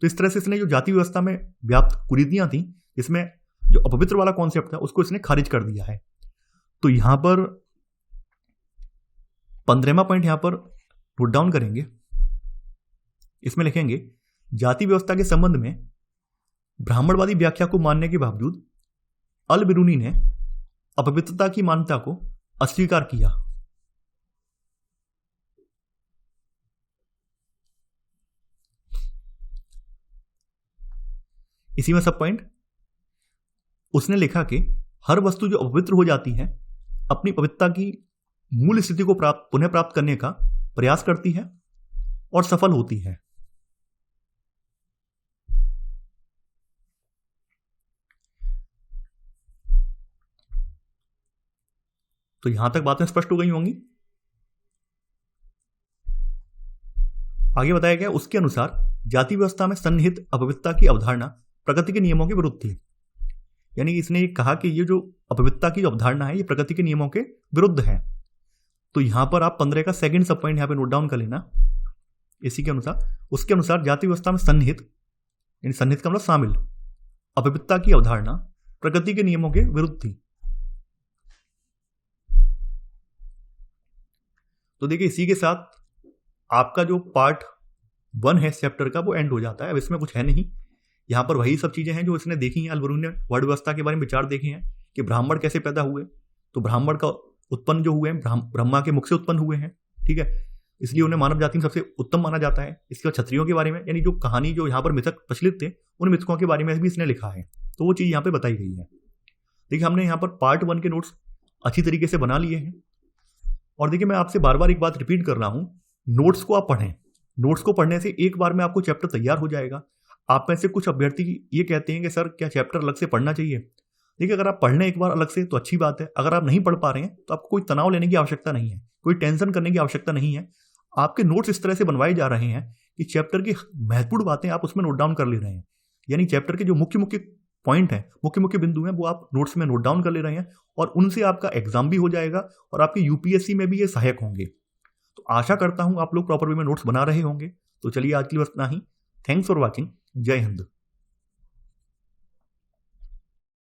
तो इस तरह से इसने जो जाति व्यवस्था में व्याप्त कुरीतियां थी, इसमें जो अपवित्र वाला कॉन्सेप्ट था उसको इसने खारिज कर दिया है। तो यहां पर 15वां पॉइंट यहां पर नोट डाउन करेंगे। इसमें लिखेंगे जाति व्यवस्था के संबंध में ब्राह्मणवादी व्याख्या को मानने के बावजूद अल बिरूनी ने अपवित्रता की मान्यता को अस्वीकार किया। इसी में सब पॉइंट उसने लिखा कि हर वस्तु जो अपवित्र हो जाती है अपनी पवित्रता की मूल स्थिति को पुनः प्राप्त करने का प्रयास करती है और सफल होती है। तो यहां तक बातें स्पष्ट हो गई होंगी। आगे बताया गया उसके अनुसार जाति व्यवस्था में सन्निहित अपवित्रता की अवधारणा प्रकृति के नियमों के विरुद्ध थी। यानी इसने ये कहा कि ये जो अपवित्रता की जो अवधारणा है ये प्रकृति के नियमों के विरुद्ध है। तो यहां पर आप 15 का सेकंड सब पॉइंट यहां पे नोट डाउन कर लेना। इसी के अनुसार उसके अनुसार जाति व्यवस्था में सन्निहित, यानी सन्निहित का मतलब शामिल, अपवित्रता की अवधारणा प्रकृति के नियमों के विरुद्ध थी। तो देखिए इसी के साथ आपका जो पार्ट 1 है चैप्टर का वो एंड हो जाता है। अब इसमें कुछ है नहीं, यहाँ पर वही सब चीजें हैं जो इसने देखी हैं। अल बिरूनी ने वर्ड व्यवस्था के बारे में विचार देखे हैं कि ब्राह्मण कैसे पैदा हुए। तो ब्राह्मण का उत्पन्न जो हुए हैं ब्रह्मा के मुख से उत्पन्न हुए हैं, ठीक है, इसलिए उन्हें मानव जाति में सबसे उत्तम माना जाता है। इसके बाद क्षत्रियों के बारे में, यानी जो कहानी जो यहाँ पर मिथक प्रचलित थे उन मिथकों के बारे में भी इसने लिखा है। तो वो चीज़ यहाँ पे बताई गई है। देखिए हमने यहाँ पर पार्ट 1 के नोट्स अच्छी तरीके से बना लिए हैं। और देखिए मैं आपसे बार बार एक बात रिपीट कर रहा हूँ, नोट्स को आप पढ़ें। नोट्स को पढ़ने से एक बार में आपको चैप्टर तैयार हो जाएगा। आप में से कुछ अभ्यर्थी ये कहते हैं कि सर क्या चैप्टर अलग से पढ़ना चाहिए। देखिए अगर आप पढ़ लें एक बार अलग से तो अच्छी बात है। अगर आप नहीं पढ़ पा रहे हैं तो आपको कोई तनाव लेने की आवश्यकता नहीं है, कोई टेंशन करने की आवश्यकता नहीं है। आपके नोट्स इस तरह से बनवाए जा रहे हैं कि चैप्टर की महत्वपूर्ण बातें आप उसमें नोट डाउन कर ले रहे हैं। यानी चैप्टर के जो मुख्य मुख्य पॉइंट हैं, मुख्य मुख्य बिंदु हैं, वो आप नोट्स में नोट डाउन कर ले रहे हैं और उनसे आपका एग्जाम भी हो जाएगा और आपके यूपीएससी में भी ये सहायक होंगे। तो आशा करता हूं आप लोग प्रॉपर वे में नोट्स बना रहे होंगे। तो चलिए आज के लिए बस इतना ही। Thanks for watching. जय हिंद।